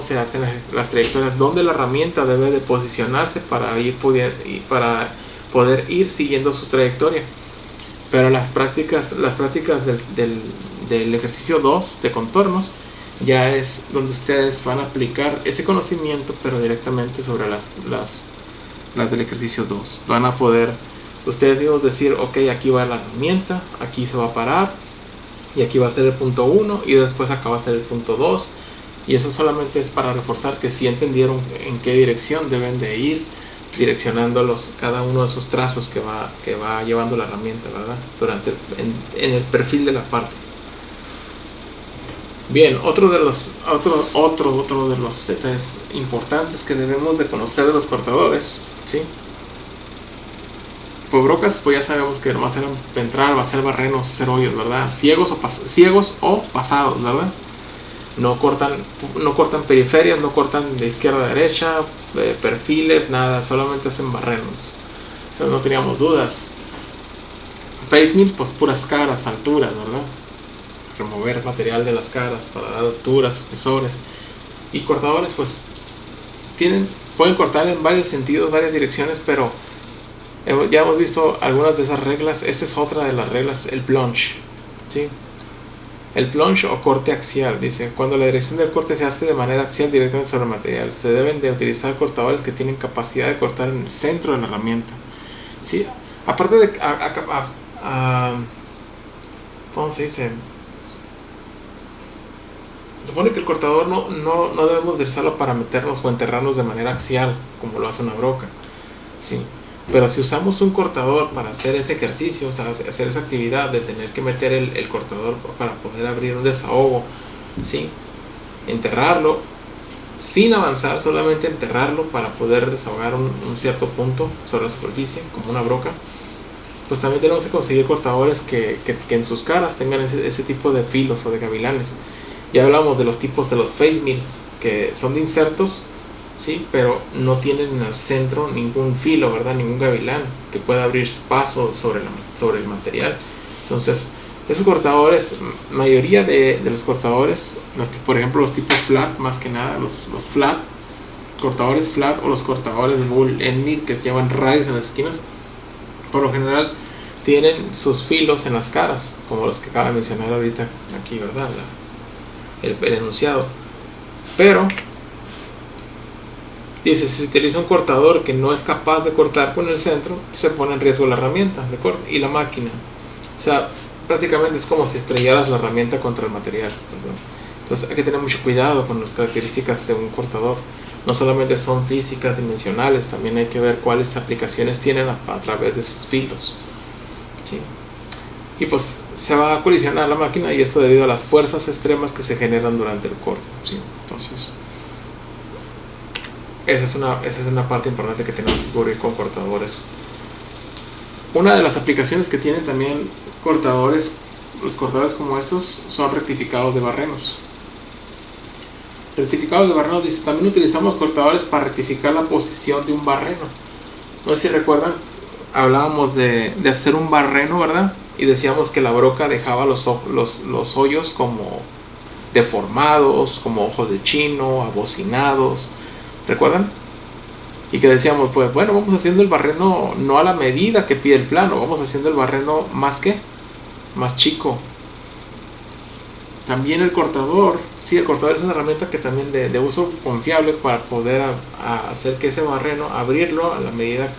se hacen las trayectorias, dónde la herramienta debe de posicionarse para poder ir siguiendo su trayectoria. Pero las prácticas del ejercicio 2 de contornos ya es donde ustedes van a aplicar ese conocimiento, pero directamente sobre las del ejercicio 2. Van a poder ustedes mismos decir, ok, aquí va la herramienta, aquí se va a parar, y aquí va a ser el punto 1, y después acá va a ser el punto 2. Y eso solamente es para reforzar que sí entendieron en qué dirección deben de ir direccionando cada uno de esos trazos que va llevando la herramienta, ¿verdad? En el perfil de la parte. Bien, otro de los detalles importantes que debemos de conocer de los cortadores, ¿sí? Pues brocas, pues ya sabemos que nomás eran entrar, hacer barrenos, hacer hoyos, ¿verdad? Ciegos o pasados, ¿verdad? No cortan periferias, no cortan de izquierda a derecha, perfiles, nada, solamente hacen barrenos. O sea, no teníamos dudas. Face mill, pues puras caras, alturas, ¿verdad? Remover material de las caras para dar alturas, espesores. Y cortadores, pues pueden cortar en varios sentidos, varias direcciones, pero ya hemos visto algunas de esas reglas. Esta es otra de las reglas, el plunge, ¿sí? El plunge o corte axial, dice, cuando la dirección del corte se hace de manera axial directamente sobre el material, se deben de utilizar cortadores que tienen capacidad de cortar en el centro de la herramienta, ¿sí? Aparte de ¿cómo se dice? Se supone que el cortador no debemos utilizarlo para meternos o enterrarnos de manera axial, como lo hace una broca, ¿sí? Pero si usamos un cortador para hacer ese ejercicio, o sea, hacer esa actividad de tener que meter el cortador para poder abrir un desahogo, ¿sí? Enterrarlo sin avanzar, solamente enterrarlo para poder desahogar un cierto punto sobre la superficie, como una broca. Pues también tenemos que conseguir cortadores que en sus caras tengan ese tipo de filos o de gavilanes. Ya hablamos de los tipos de los face mills, que son de insertos, sí, pero no tienen en el centro ningún filo, ¿verdad? Ningún gavilán que pueda abrir paso sobre el material. Entonces, esos cortadores, mayoría de los cortadores, por ejemplo los tipos flat, más que nada, los flat, cortadores flat o los cortadores de bull end mill que llevan rayos en las esquinas, por lo general tienen sus filos en las caras, como los que acaba de mencionar ahorita aquí, ¿verdad? El enunciado. Pero dice, si se utiliza un cortador que no es capaz de cortar con el centro, se pone en riesgo la herramienta de corte y la máquina. O sea, prácticamente es como si estrellaras la herramienta contra el material, ¿verdad? Entonces hay que tener mucho cuidado con las características de un cortador. No solamente son físicas, dimensionales, también hay que ver cuáles aplicaciones tienen a través de sus filos, ¿sí? Y pues se va a colisionar la máquina, y esto debido a las fuerzas extremas que se generan durante el corte, ¿sí? Entonces esa es una parte importante que tenemos que cubrir con cortadores. Una de las aplicaciones que tienen también los cortadores como estos, son rectificados de barrenos. Rectificados de barrenos, dice, también utilizamos cortadores para rectificar la posición de un barreno. No sé si recuerdan, hablábamos de hacer un barreno, ¿verdad? Y decíamos que la broca dejaba los hoyos como deformados, como ojos de chino, abocinados, ¿recuerdan? Y que decíamos, pues bueno, vamos haciendo el barreno no a la medida que pide el plano, vamos haciendo el barreno más chico. También el cortador, sí, el cortador es una herramienta que también de uso confiable para poder hacer que ese barreno, abrirlo a la medida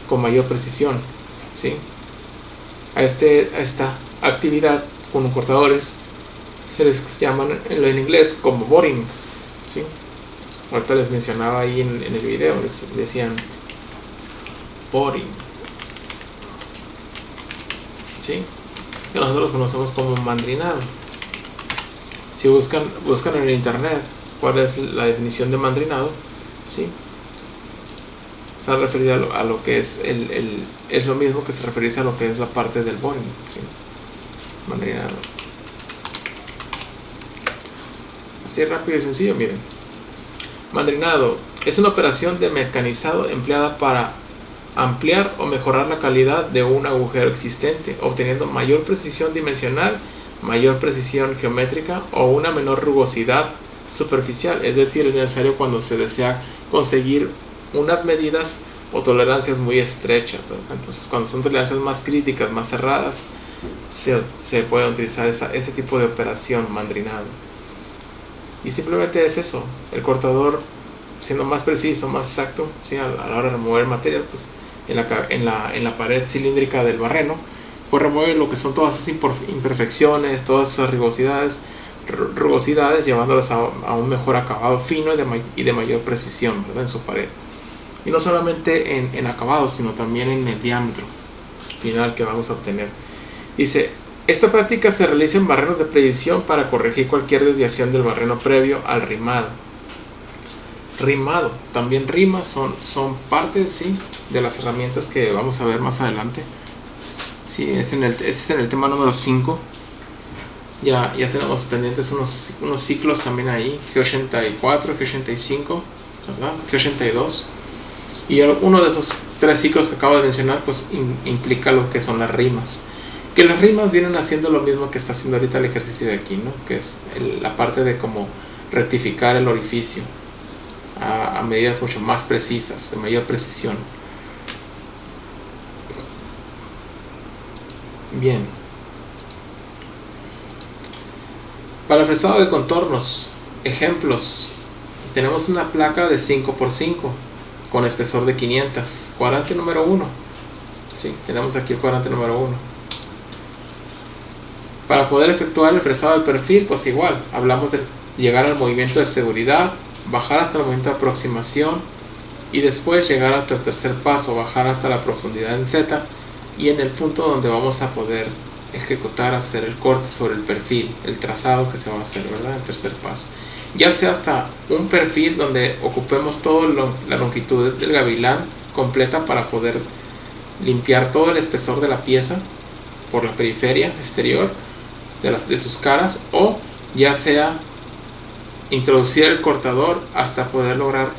con mayor precisión, ¿sí? A esta actividad con los cortadores se les llaman en inglés como boring, ¿sí? Ahorita les mencionaba ahí en el video, decían boring, ¿sí? Que nosotros conocemos como mandrinado. Si buscan en el internet cuál es la definición de mandrinado, ¿sí? Se va a referir a lo que es es lo mismo que se refiere a lo que es la parte del boring, ¿sí? Mandrinado. Así rápido y sencillo, miren. Mandrinado es una operación de mecanizado empleada para ampliar o mejorar la calidad de un agujero existente, obteniendo mayor precisión dimensional, mayor precisión geométrica o una menor rugosidad superficial, es decir, es necesario cuando se desea conseguir unas medidas o tolerancias muy estrechas, ¿verdad? Entonces, cuando son tolerancias más críticas, más cerradas, se puede utilizar ese tipo de operación mandrinado. Y simplemente es eso, el cortador siendo más preciso, más exacto, ¿sí? A la hora de remover el material, pues en la pared cilíndrica del barreno, pues remueve lo que son todas esas imperfecciones, todas esas rugosidades, llevándolas a un mejor acabado fino y de mayor precisión, ¿verdad? En su pared. Y no solamente en acabado, sino también en el diámetro final que vamos a obtener. Dice, esta práctica se realiza en barrenos de precisión para corregir cualquier desviación del barreno previo al rimado. Rimado, también rimas son parte, ¿sí?, de las herramientas que vamos a ver más adelante. Sí, este es en el tema número 5. Ya tenemos pendientes unos ciclos también ahí, G84, G85, ¿verdad? G82. Y uno de esos 3 ciclos que acabo de mencionar, pues implica lo que son las rimas. Que las rimas vienen haciendo lo mismo que está haciendo ahorita el ejercicio de aquí, ¿no? Que es la parte de cómo rectificar el orificio a medidas mucho más precisas, de mayor precisión. Bien. Para el fresado de contornos, ejemplos. Tenemos una placa de 5x5 con espesor de 500, cuadrante número 1. Sí, tenemos aquí el cuadrante número 1. Para poder efectuar el fresado del perfil, pues igual, hablamos de llegar al movimiento de seguridad, bajar hasta el movimiento de aproximación y después llegar hasta el tercer paso, bajar hasta la profundidad en Z y en el punto donde vamos a poder ejecutar, hacer el corte sobre el perfil, el trazado que se va a hacer, ¿verdad? El tercer paso. Ya sea hasta un perfil donde ocupemos toda la longitud del gavilán completa para poder limpiar todo el espesor de la pieza por la periferia exterior de sus caras, o ya sea introducir el cortador hasta poder lograr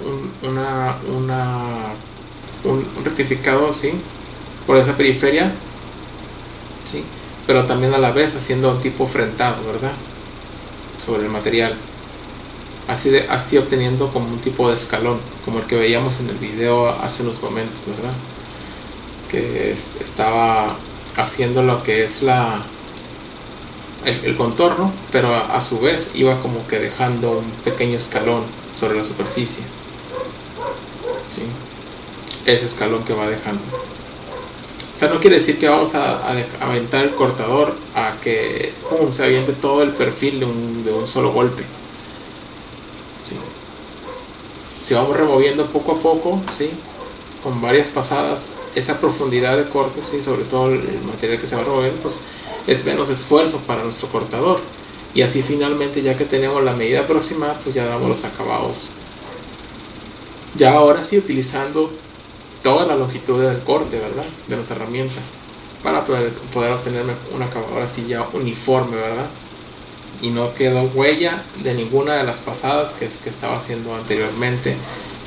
un rectificado, ¿sí?, por esa periferia, ¿sí?, pero también a la vez haciendo un tipo frentado, ¿verdad?, sobre el material, así obteniendo como un tipo de escalón, como el que veíamos en el video hace unos momentos, ¿verdad?, que estaba haciendo lo que es el contorno, pero a su vez iba como que dejando un pequeño escalón sobre la superficie, ¿sí?, ese escalón que va dejando. O sea, no quiere decir que vamos a aventar el cortador a que se aviente todo el perfil de un solo golpe, ¿sí? Si vamos removiendo poco a poco, ¿sí?, con varias pasadas, esa profundidad de corte, ¿sí?, sobre todo el material que se va a remover, pues es menos esfuerzo para nuestro cortador. Y así finalmente, ya que tenemos la medida aproximada, pues ya damos los acabados. Ya ahora sí utilizando toda la longitud del corte, ¿verdad?, de nuestra herramienta, para poder obtener un acabado así ya uniforme, ¿verdad? Y no quedó huella de ninguna de las pasadas que estaba haciendo anteriormente,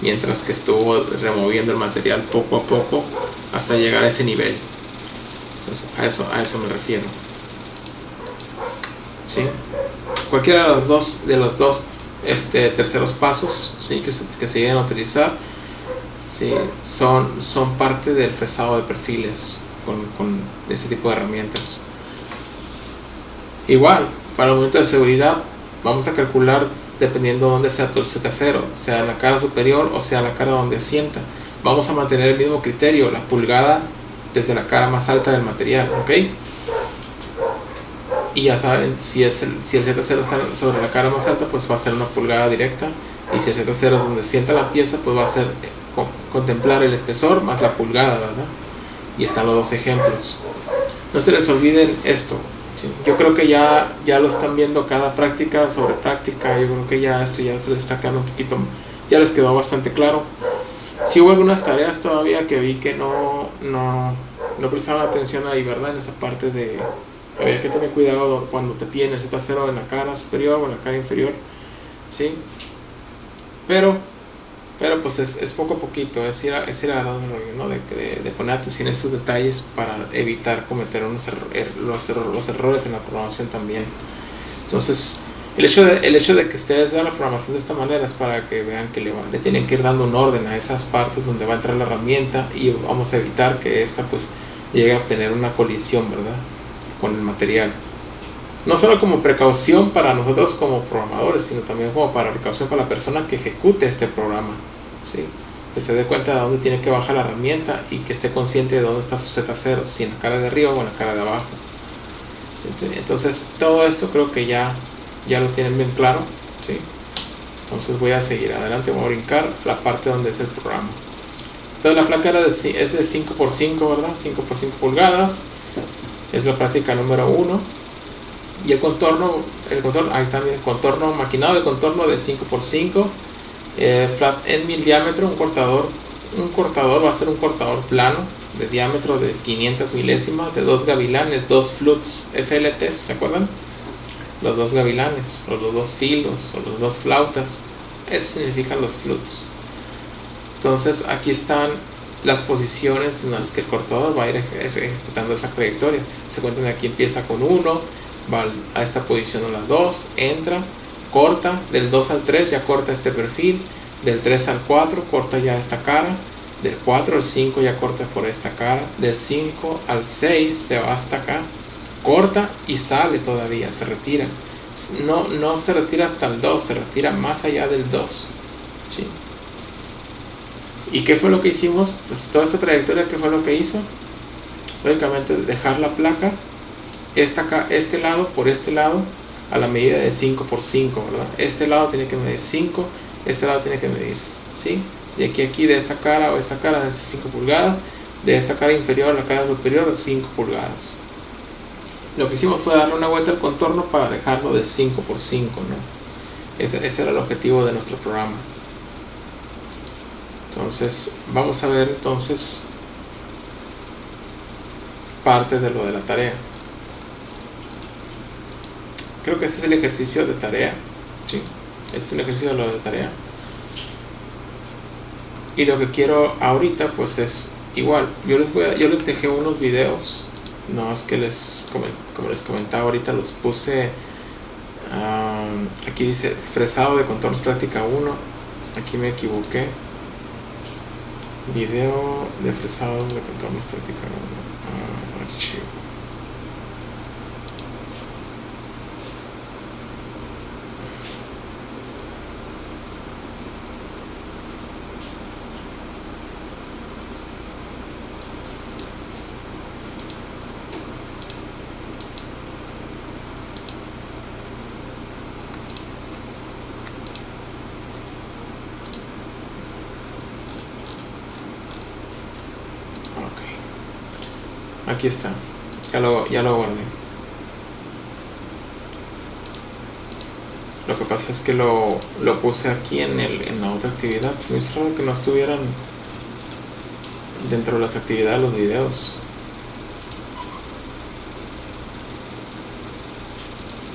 mientras que estuvo removiendo el material poco a poco hasta llegar a ese nivel. Entonces a eso me refiero, ¿sí? Cualquiera de los dos terceros pasos, ¿sí?, que se lleguen a utilizar, ¿sí?, son parte del fresado de perfiles con este tipo de herramientas. Igual, para el momento de seguridad, vamos a calcular dependiendo de dónde sea tu Z0, sea en la cara superior o sea la cara donde asienta. Vamos a mantener el mismo criterio, la pulgada desde la cara más alta del material, ¿ok? Y ya saben, si el Z0 está sobre la cara más alta, pues va a ser una pulgada directa. Y si el Z0 es donde sienta la pieza, pues va a ser contemplar el espesor más la pulgada, ¿verdad? Y están los dos ejemplos. No se les olviden esto, ¿sí? Yo creo que ya lo están viendo cada práctica sobre práctica. Yo creo que esto ya se les está quedando un poquito, ya les quedó bastante claro. Sí hubo algunas tareas todavía que vi que no prestaban atención ahí, ¿verdad? En esa parte de había que tener cuidado cuando te piden el Z0 en la cara superior o en la cara inferior, ¿sí? Pero pues es poco a poquito, es ir a ¿no?, de poner atención a estos detalles para evitar cometer los errores en la programación también. Entonces, El hecho de que ustedes vean la programación de esta manera es para que vean que le tienen que ir dando un orden a esas partes donde va a entrar la herramienta, y vamos a evitar que esta pues llegue a obtener una colisión, ¿verdad?, con el material. No solo como precaución para nosotros como programadores, sino también como para precaución para la persona que ejecute este programa, ¿sí? Que se dé cuenta de dónde tiene que bajar la herramienta y que esté consciente de dónde está su Z0, si en la cara de arriba o en la cara de abajo. ¿Sí? Entonces todo esto creo que ya lo tienen bien claro, ¿sí? Entonces voy a seguir adelante, voy a brincar la parte donde es el programa. Entonces la placa es de 5x5, ¿verdad? 5x5 pulgadas. Es la práctica número 1. Y el contorno, ahí está el contorno maquinado de contorno de 5x5. Flat end mill diámetro, un cortador va a ser un cortador plano de diámetro de 500 milésimas, de 2 gavilanes, 2 flutes FLTs, ¿se acuerdan? Los 2 gavilanes, o los 2 filos, o los 2 flautas, eso significan los flutes. Entonces aquí están las posiciones en las que el cortador va a ir ejecutando esa trayectoria. Se cuentan, aquí empieza con 1, va a esta posición a la 2, entra, corta, del 2 al 3 ya corta este perfil, del 3 al 4 corta ya esta cara, del 4 al 5 ya corta por esta cara, del 5 al 6 se va hasta acá, corta y sale todavía, se retira. No se retira hasta el 2, se retira más allá del 2, ¿sí? ¿Y qué fue lo que hicimos? Pues toda esta trayectoria, ¿qué fue lo que hizo? Lógicamente dejar la placa este lado por este lado a la medida de 5x5, ¿verdad? Este lado tiene que medir 5, este lado tiene que medir, ¿sí? De aquí de esta cara o esta cara de 5 pulgadas, de esta cara inferior a la cara superior de 5 pulgadas. Lo que hicimos fue darle una vuelta al contorno para dejarlo de 5x5, ¿no? Ese era el objetivo de nuestro programa. Entonces vamos a ver entonces parte de lo de la tarea. Creo que este es el ejercicio de tarea, ¿sí? Este es el ejercicio de lo de tarea. Y lo que quiero ahorita pues es igual. Yo les dejé unos videos, no es que como les comentaba ahorita, los puse. Aquí dice fresado de contornos práctica 1. Aquí me equivoqué. Video de fresado de contornos práctica 1. Archivo. Aquí está, ya lo guardé. Lo que pasa es que lo puse aquí en la otra actividad. Se me hizo raro que no estuvieran dentro de las actividades los videos.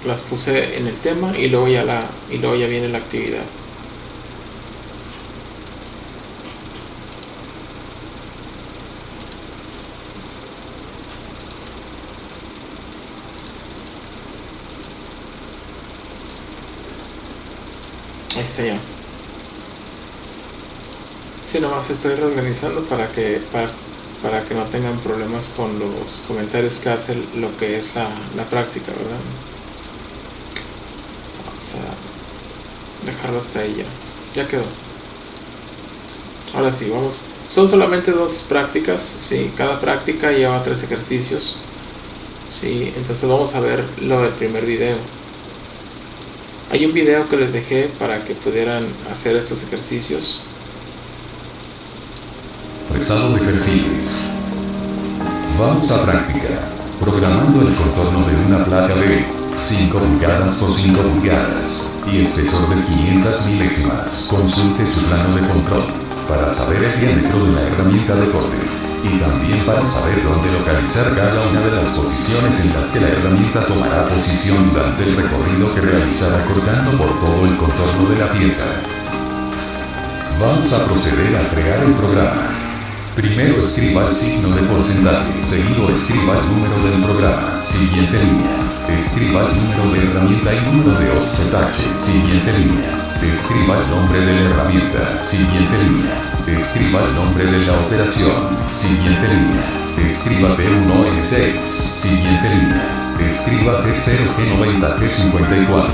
Las puse en el tema y luego ya viene la actividad. Ahí está ya. Sí, nomás estoy reorganizando para que no tengan problemas con los comentarios que hace lo que es la práctica, ¿verdad? Vamos a dejarlo hasta ahí ya quedó. Ahora sí, vamos. Son solamente 2 prácticas, ¿sí? Cada práctica lleva 3 ejercicios, ¿sí? Entonces vamos a ver lo del primer video. Hay un video que les dejé para que pudieran hacer estos ejercicios. Fresado de perfiles. Vamos a practicar. Programando el contorno de una placa de 5 pulgadas por 5 pulgadas y espesor de 500 milésimas. Consulte su plano de control para saber el diámetro de la herramienta de corte y también para saber dónde localizar cada una de las posiciones en las que la herramienta tomará posición durante el recorrido que realizará cortando por todo el contorno de la pieza. Vamos a proceder a crear el programa. Primero escriba el signo de porcentaje, seguido escriba el número del programa. Siguiente línea. Escriba el número de herramienta y número de offset H. Siguiente línea. Escriba el nombre de la herramienta. Siguiente línea. Escriba el nombre de la operación. Siguiente línea. Escriba T1N6. Siguiente línea. Escriba G0G90G54.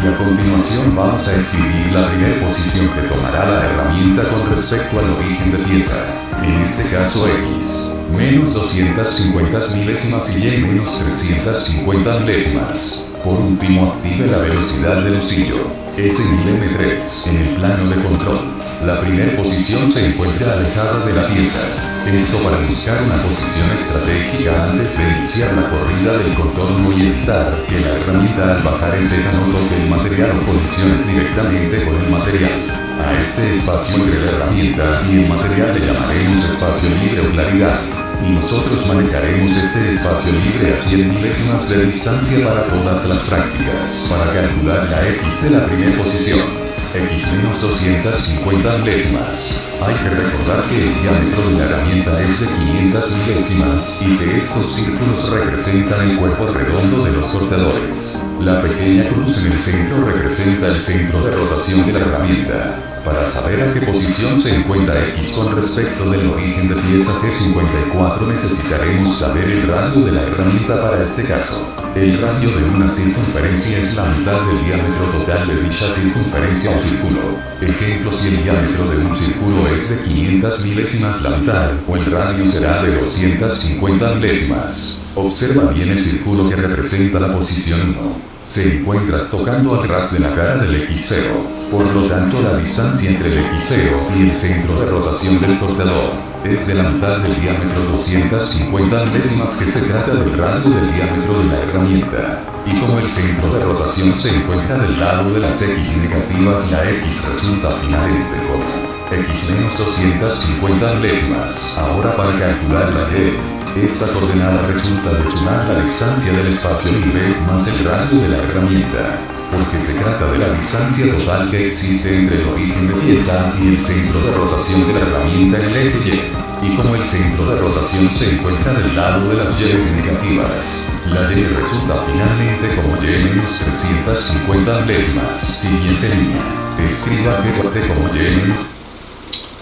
Y a continuación vamos a escribir la primera posición que tomará la herramienta con respecto al origen de pieza. En este caso X, menos 250 milésimas y Y menos 350 milésimas. Por último active la velocidad del oscilo. S1000M3 en el plano de control. La primera posición se encuentra alejada de la pieza. Esto para buscar una posición estratégica antes de iniciar la corrida del contorno y evitar que la herramienta al bajar en Z no toque el material o colisiones directamente con el material. A este espacio entre la herramienta y el material le llamaremos espacio libre o claridad. Y nosotros manejaremos este espacio libre a 100 milésimas de distancia para todas las prácticas. Para calcular la X de la primera posición. X menos 250 milésimas. Hay que recordar que el diámetro de la herramienta es de 500 milésimas y que estos círculos representan el cuerpo redondo de los cortadores. La pequeña cruz en el centro representa el centro de rotación de la herramienta. Para saber a qué posición se encuentra X con respecto del origen de pieza G54 necesitaremos saber el radio de la herramienta para este caso. El radio de una circunferencia es la mitad del diámetro total de dicha circunferencia o círculo. Ejemplo, si el diámetro de un círculo es de 500 milésimas la mitad, o el radio será de 250 milésimas. Observa bien el círculo que representa la posición 1. Se encuentra tocando al ras de la cara del X0. Por lo tanto, la distancia entre el X0 y el centro de rotación del cortador es de la mitad del diámetro 250 milésimas, que se trata del radio del diámetro de la herramienta. Y como el centro de rotación se encuentra del lado de las X negativas, la X resulta finalmente como X menos 250 milésimas. Ahora para calcular la Y, esta coordenada resulta de sumar la distancia del espacio libre más el radio de la herramienta, porque se trata de la distancia total que existe entre el origen de pieza y el centro de rotación de la herramienta en el eje Y. Y como el centro de rotación se encuentra del lado de las Y negativas, la Y resulta finalmente como Y menos 350 milésimas. Siguiente línea. Escriba G como Y menos.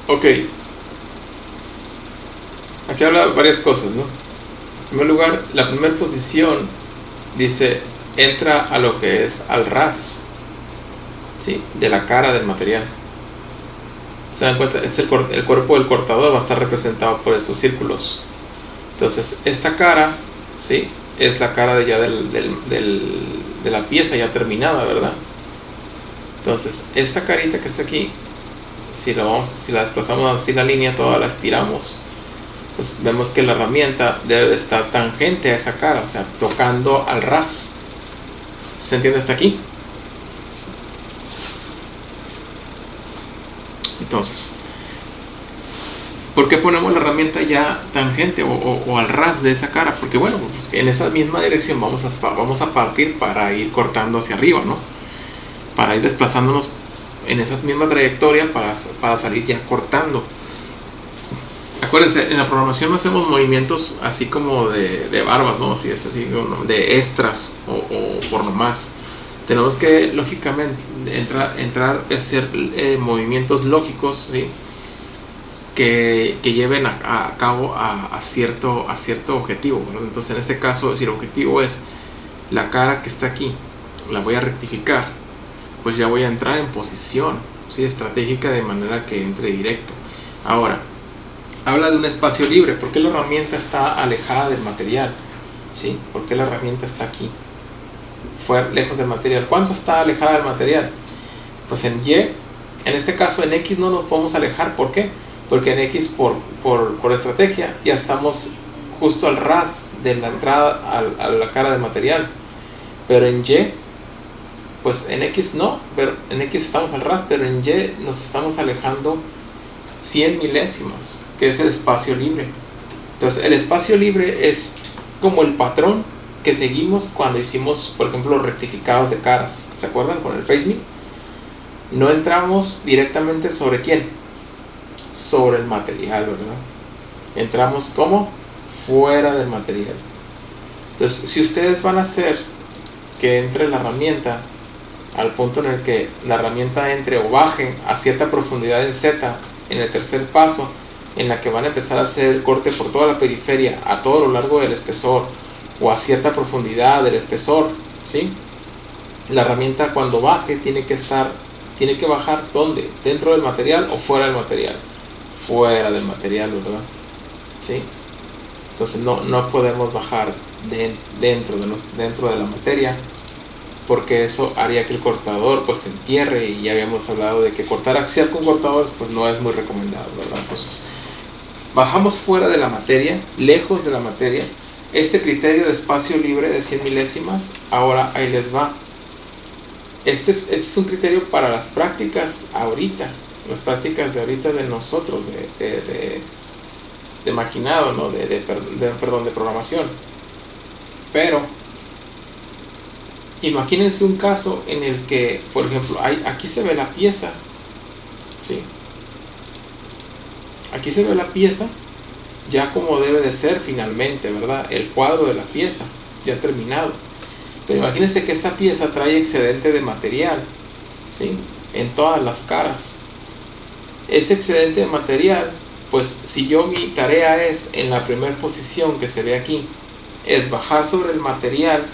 Ok. Aquí habla varias cosas, ¿no? En primer lugar, la primera posición dice entra a lo que es al ras, ¿sí? De la cara del material. Se dan cuenta, el cuerpo del cortador va a estar representado por estos círculos. Entonces, esta cara, ¿sí? Es la cara de ya de la pieza ya terminada, ¿verdad? Entonces, esta carita que está aquí, si la desplazamos así la línea toda, la estiramos, pues vemos que la herramienta debe de estar tangente a esa cara, o sea, tocando al ras. ¿Se entiende hasta aquí? Entonces, ¿por qué ponemos la herramienta ya tangente o al ras de esa cara? Porque bueno, pues en esa misma dirección vamos a partir para ir cortando hacia arriba, ¿no? Para ir desplazándonos en esa misma trayectoria para salir ya cortando. Acuérdense, en la programación no hacemos movimientos así como de barbas, ¿no? Si es así, de extras o por nomás. Tenemos que, lógicamente, entrar a hacer movimientos lógicos, ¿sí? que lleven a cabo a cierto objetivo, ¿verdad? Entonces, en este caso, si el objetivo es la cara que está aquí, la voy a rectificar, pues ya voy a entrar en posición, ¿sí? Estratégica, de manera que entre directo. Ahora, habla de un espacio libre. ¿Por qué la herramienta está alejada del material? ¿Sí? ¿Por qué la herramienta está aquí? Fue lejos del material. ¿Cuánto está alejada del material? Pues en Y, en este caso en X no nos podemos alejar. ¿Por qué? Porque en X por estrategia ya estamos justo al ras de la entrada a la cara del material. Pero en Y, pues en X no, pero en X estamos al ras, pero en Y nos estamos alejando 100 milésimas, que es el espacio libre. Entonces el espacio libre es como el patrón que seguimos cuando hicimos, por ejemplo, los rectificados de caras. ¿Se acuerdan con el FaceMe? No entramos directamente sobre quién, sobre el material, ¿verdad? Entramos como fuera del material. Entonces, si ustedes van a hacer que entre la herramienta al punto en el que la herramienta entre o baje a cierta profundidad en Z en el tercer paso, en la que van a empezar a hacer el corte por toda la periferia a todo lo largo del espesor o a cierta profundidad del espesor, ¿sí? La herramienta cuando baje tiene que bajar ¿dónde? ¿Dentro del material o fuera del material? Fuera del material, ¿verdad? ¿Sí? Entonces no podemos bajar dentro de la materia, porque eso haría que el cortador pues se entierre, y ya habíamos hablado de que cortar axial con cortadores pues no es muy recomendado, ¿verdad? Entonces bajamos fuera de la materia, lejos de la materia. Este criterio de espacio libre de 100 milésimas, ahora ahí les va. Este es un criterio para las prácticas ahorita, las prácticas de ahorita de nosotros, de maquinado, ¿no? de programación. Pero imagínense un caso en el que, por ejemplo, aquí se ve la pieza, ¿sí? Aquí se ve la pieza ya como debe de ser finalmente, ¿verdad? El cuadro de la pieza ya terminado. Pero imagínense que esta pieza trae excedente de material, ¿sí? En todas las caras. Ese excedente de material, pues si mi tarea es, en la primera posición que se ve aquí, es bajar sobre el material,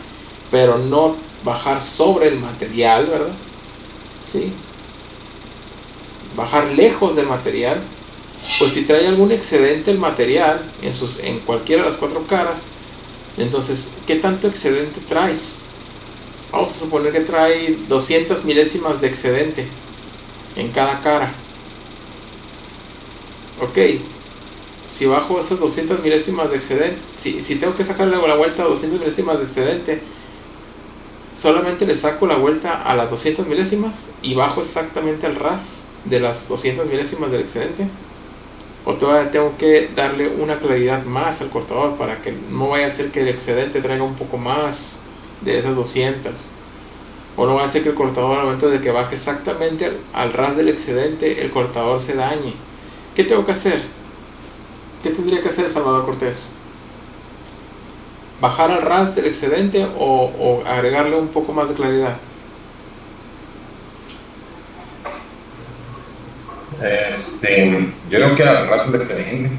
pero no bajar sobre el material, ¿verdad? ¿Sí? Bajar lejos del material. Pues si trae algún excedente el material en cualquiera de las cuatro caras, entonces, ¿qué tanto excedente traes? Vamos a suponer que trae 200 milésimas de excedente en cada cara. Ok, si bajo esas 200 milésimas de excedente, si tengo que sacarle la vuelta a 200 milésimas de excedente, solamente le saco la vuelta a las 200 milésimas y bajo exactamente al ras de las 200 milésimas del excedente. O todavía tengo que darle una claridad más al cortador para que no vaya a ser que el excedente traiga un poco más de esas 200. O no vaya a ser que el cortador, al momento de que baje exactamente al ras del excedente, el cortador se dañe. ¿Qué tengo que hacer? ¿Qué tendría que hacer Salvador Cortés? ¿Bajar al ras del excedente o agregarle un poco más de claridad? Yo creo que al ras del excedente.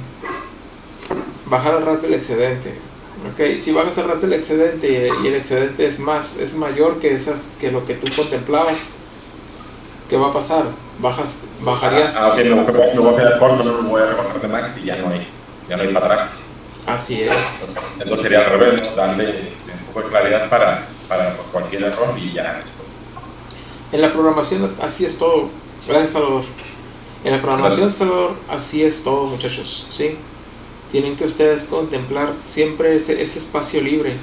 Bajar al ras del excedente. Ok, si bajas al ras del excedente y el excedente es mayor que lo que tú contemplabas, ¿qué va a pasar? Bajarías. Me voy a quedar corto, no me voy a rebajar de max y ya no hay para atrás. Así es. Entonces sería al revés, ¿no? Darle un poco de claridad para cualquier error y ya después. En la programación así es todo. Gracias, Salvador. En la programación, Salvador, así es todo, muchachos, ¿sí? Tienen que ustedes contemplar siempre ese espacio libre,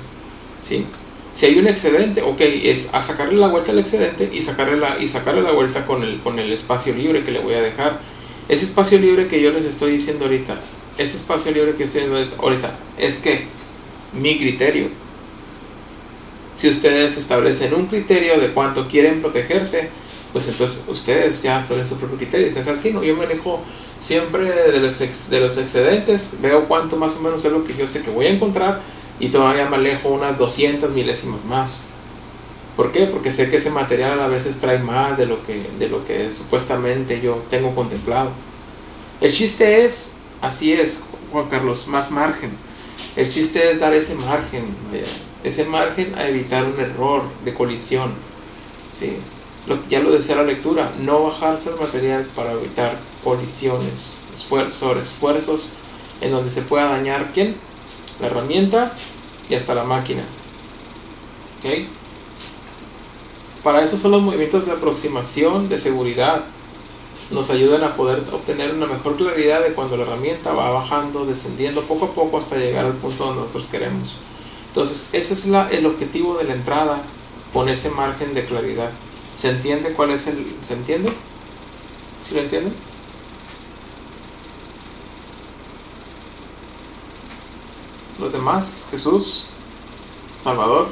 ¿sí? Si hay un excedente, ok, es a sacarle la vuelta al excedente y sacarle la vuelta con el espacio libre que le voy a dejar. Ese espacio libre que yo les estoy diciendo ahorita, es que mi criterio. Si ustedes establecen un criterio de cuánto quieren protegerse, pues entonces ustedes ya ponen su propio criterio. ¿Sabes qué? No, yo manejo siempre de los excedentes, veo cuánto más o menos es lo que yo sé que voy a encontrar y todavía manejo unas 200 milésimas más. ¿Por qué? Porque sé que ese material a veces trae más de lo que supuestamente yo tengo contemplado. El chiste es, así es, Juan Carlos, más margen. El chiste es dar ese margen a evitar un error de colisión, ¿sí? Ya lo decía la lectura, no bajarse el material para evitar colisiones, esfuerzos en donde se pueda dañar ¿quién? La herramienta y hasta la máquina. ¿Okay? Para eso son los movimientos de aproximación de seguridad. Nos ayudan a poder obtener una mejor claridad de cuando la herramienta va bajando, descendiendo poco a poco hasta llegar al punto donde nosotros queremos. Entonces, ese es el objetivo de la entrada con ese margen de claridad. ¿Se entiende cuál es ¿Se entiende? ¿Sí lo entienden? Los demás, Jesús, Salvador,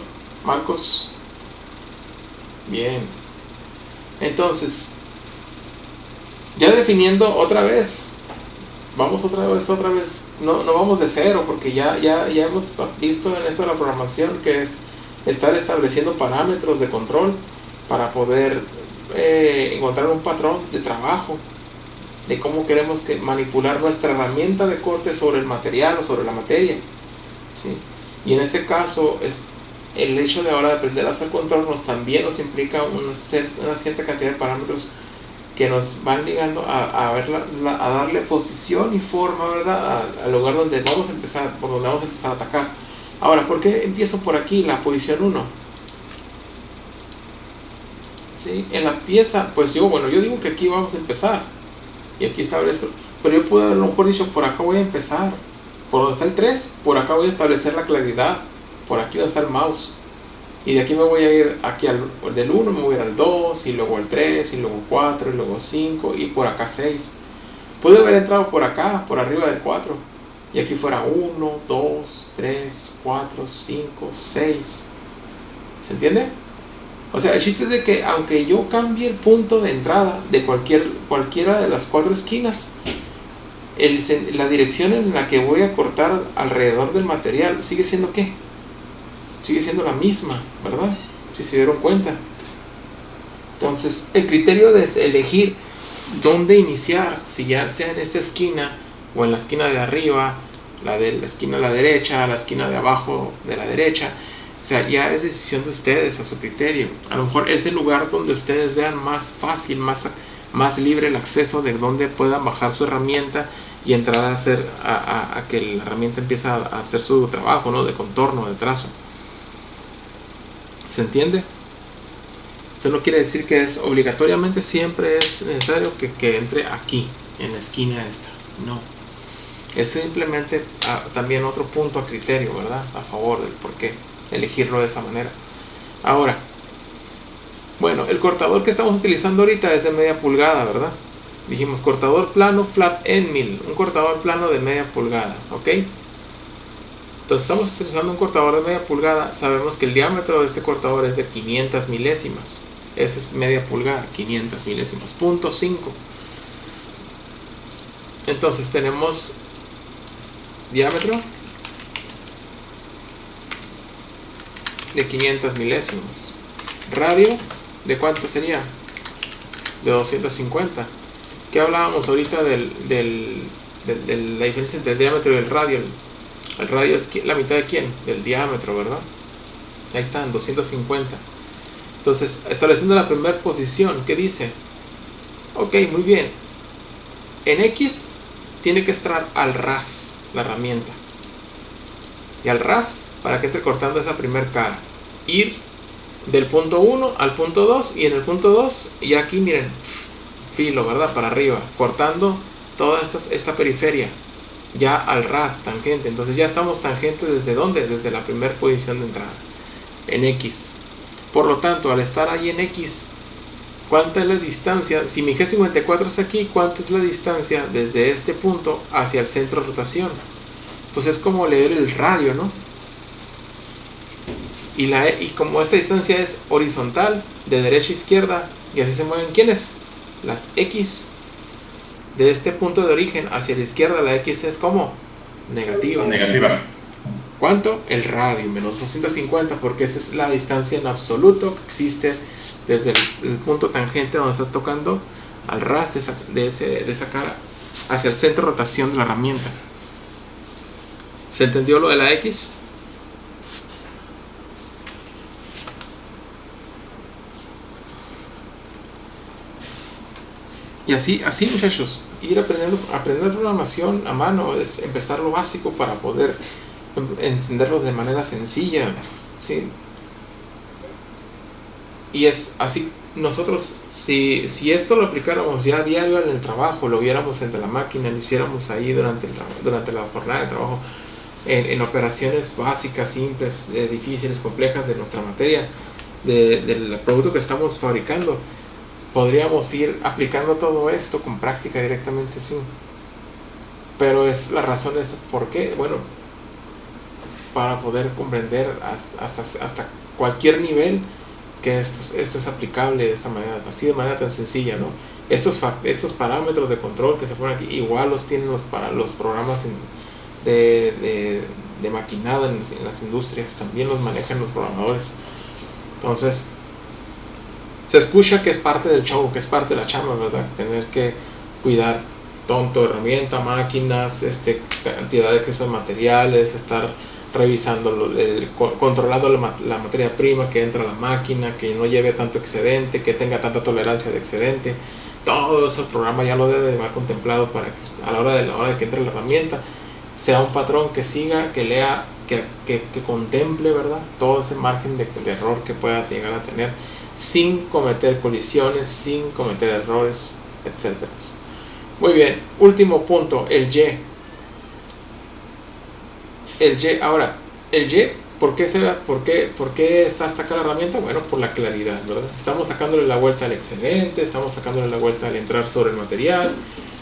Marcos. Bien. Entonces, ya definiendo otra vez, vamos otra vez, no vamos de cero, porque ya hemos visto en esto de la programación que es estar estableciendo parámetros de control para poder encontrar un patrón de trabajo de cómo queremos manipular nuestra herramienta de corte sobre el material o sobre la materia, ¿sí? Y en este caso el hecho de ahora aprender a hacer contornos también nos implica una cierta cantidad de parámetros que nos van ligando a darle posición y forma, ¿verdad?, al lugar donde vamos a empezar, por donde vamos a empezar a atacar. Ahora, ¿por qué empiezo por aquí, la posición 1? ¿Sí? En la pieza, pues yo digo que aquí vamos a empezar y aquí establezco, pero yo puedo haberlo mejor dicho, por acá voy a empezar, por donde está el 3, por acá voy a establecer la claridad, por aquí donde está el mouse, y de aquí me voy a ir aquí del 1, me voy a ir al 2, y luego al 3, y luego 4, y luego 5, y por acá 6. Pude haber entrado por acá, por arriba del 4, y aquí fuera 1, 2, 3, 4, 5, 6. ¿Se entiende? O sea, el chiste es de que aunque yo cambie el punto de entrada de cualquiera de las 4 esquinas, la dirección en la que voy a cortar alrededor del material sigue siendo ¿qué? Sigue siendo la misma, ¿verdad? Si se dieron cuenta. Entonces, el criterio de elegir dónde iniciar, si ya sea en esta esquina o en la esquina de arriba, la esquina de la derecha, la esquina de abajo de la derecha, o sea, ya es decisión de ustedes, a su criterio. A lo mejor es el lugar donde ustedes vean más fácil, más libre el acceso de donde puedan bajar su herramienta y entrar a que la herramienta empiece a hacer su trabajo, ¿no?, de contorno, de trazo. ¿Se entiende? Eso no quiere decir que obligatoriamente siempre es necesario que entre aquí, en la esquina esta. No. Es simplemente también otro punto a criterio, ¿verdad? A favor del por qué elegirlo de esa manera. Ahora, bueno, el cortador que estamos utilizando ahorita es de media pulgada, ¿verdad? Dijimos cortador plano flat end mill, un cortador plano de media pulgada, ¿ok? Entonces estamos utilizando un cortador de media pulgada. Sabemos que el diámetro de este cortador es de 500 milésimas. Esa es media pulgada, 500 milésimas, 0.5. Entonces tenemos diámetro de 500 milésimas. Radio, ¿de cuánto sería? De 250. ¿Qué hablábamos ahorita de la diferencia entre el diámetro y el radio? El radio es la mitad de quién? Del diámetro, ¿verdad? Ahí están, 250. Entonces, estableciendo la primera posición, ¿qué dice? Ok, muy bien. En X tiene que estar al ras la herramienta. Y al ras, para que entre cortando esa primer cara. Ir del punto 1 al punto 2. Y en el punto 2, y aquí miren, filo, ¿verdad? Para arriba, cortando toda esta periferia. Ya al ras, tangente. Entonces ya estamos tangente ¿desde dónde? Desde la primera posición de entrada. En X. Por lo tanto, al estar ahí en X, ¿cuánta es la distancia? Si mi G54 es aquí, ¿cuánta es la distancia desde este punto hacia el centro de rotación? Pues es como leer el radio, ¿no? Y como esta distancia es horizontal, de derecha a izquierda, y así se mueven, ¿quiénes? Las X. De este punto de origen hacia la izquierda, la X es como negativa. ¿Cuánto? El radio, menos 250, porque esa es la distancia en absoluto que existe desde el punto tangente donde está tocando al ras de esa cara hacia el centro de rotación de la herramienta. ¿Se entendió lo de la X? Y así muchachos, ir aprender programación a mano es empezar lo básico para poder entenderlo de manera sencilla, ¿sí? Y es así, nosotros si esto lo aplicáramos ya a diario en el trabajo, lo viéramos entre la máquina, lo hiciéramos ahí durante la jornada de trabajo, en operaciones básicas, simples, difíciles, complejas de nuestra materia, del producto que estamos fabricando, podríamos ir aplicando todo esto con práctica directamente, sí. Pero la razón es ¿por qué? Bueno, para poder comprender hasta cualquier nivel que esto es aplicable de esta manera, así de manera tan sencilla, ¿no? Estos parámetros de control que se ponen aquí, igual los tienen para los programas de de maquinado en las industrias, también los manejan los programadores. Entonces, se escucha que es parte del show, que es parte de la chamba, ¿verdad? Tener que cuidar tonto, herramienta, máquinas, cantidad de exceso de materiales, estar revisando, controlando la materia prima que entra a la máquina, que no lleve tanto excedente, que tenga tanta tolerancia de excedente. Todo eso el programa ya lo debe llevar contemplado para que a la hora de que entre la herramienta sea un patrón que siga, que lea, que contemple, ¿verdad? Todo ese margen de error que pueda llegar a tener sin cometer colisiones, sin cometer errores, etc. Muy bien, último punto, el Y. Ahora, el Y, ¿por qué está hasta acá la herramienta? Bueno, por la claridad, ¿verdad? Estamos sacándole la vuelta al excedente, estamos sacándole la vuelta al entrar sobre el material.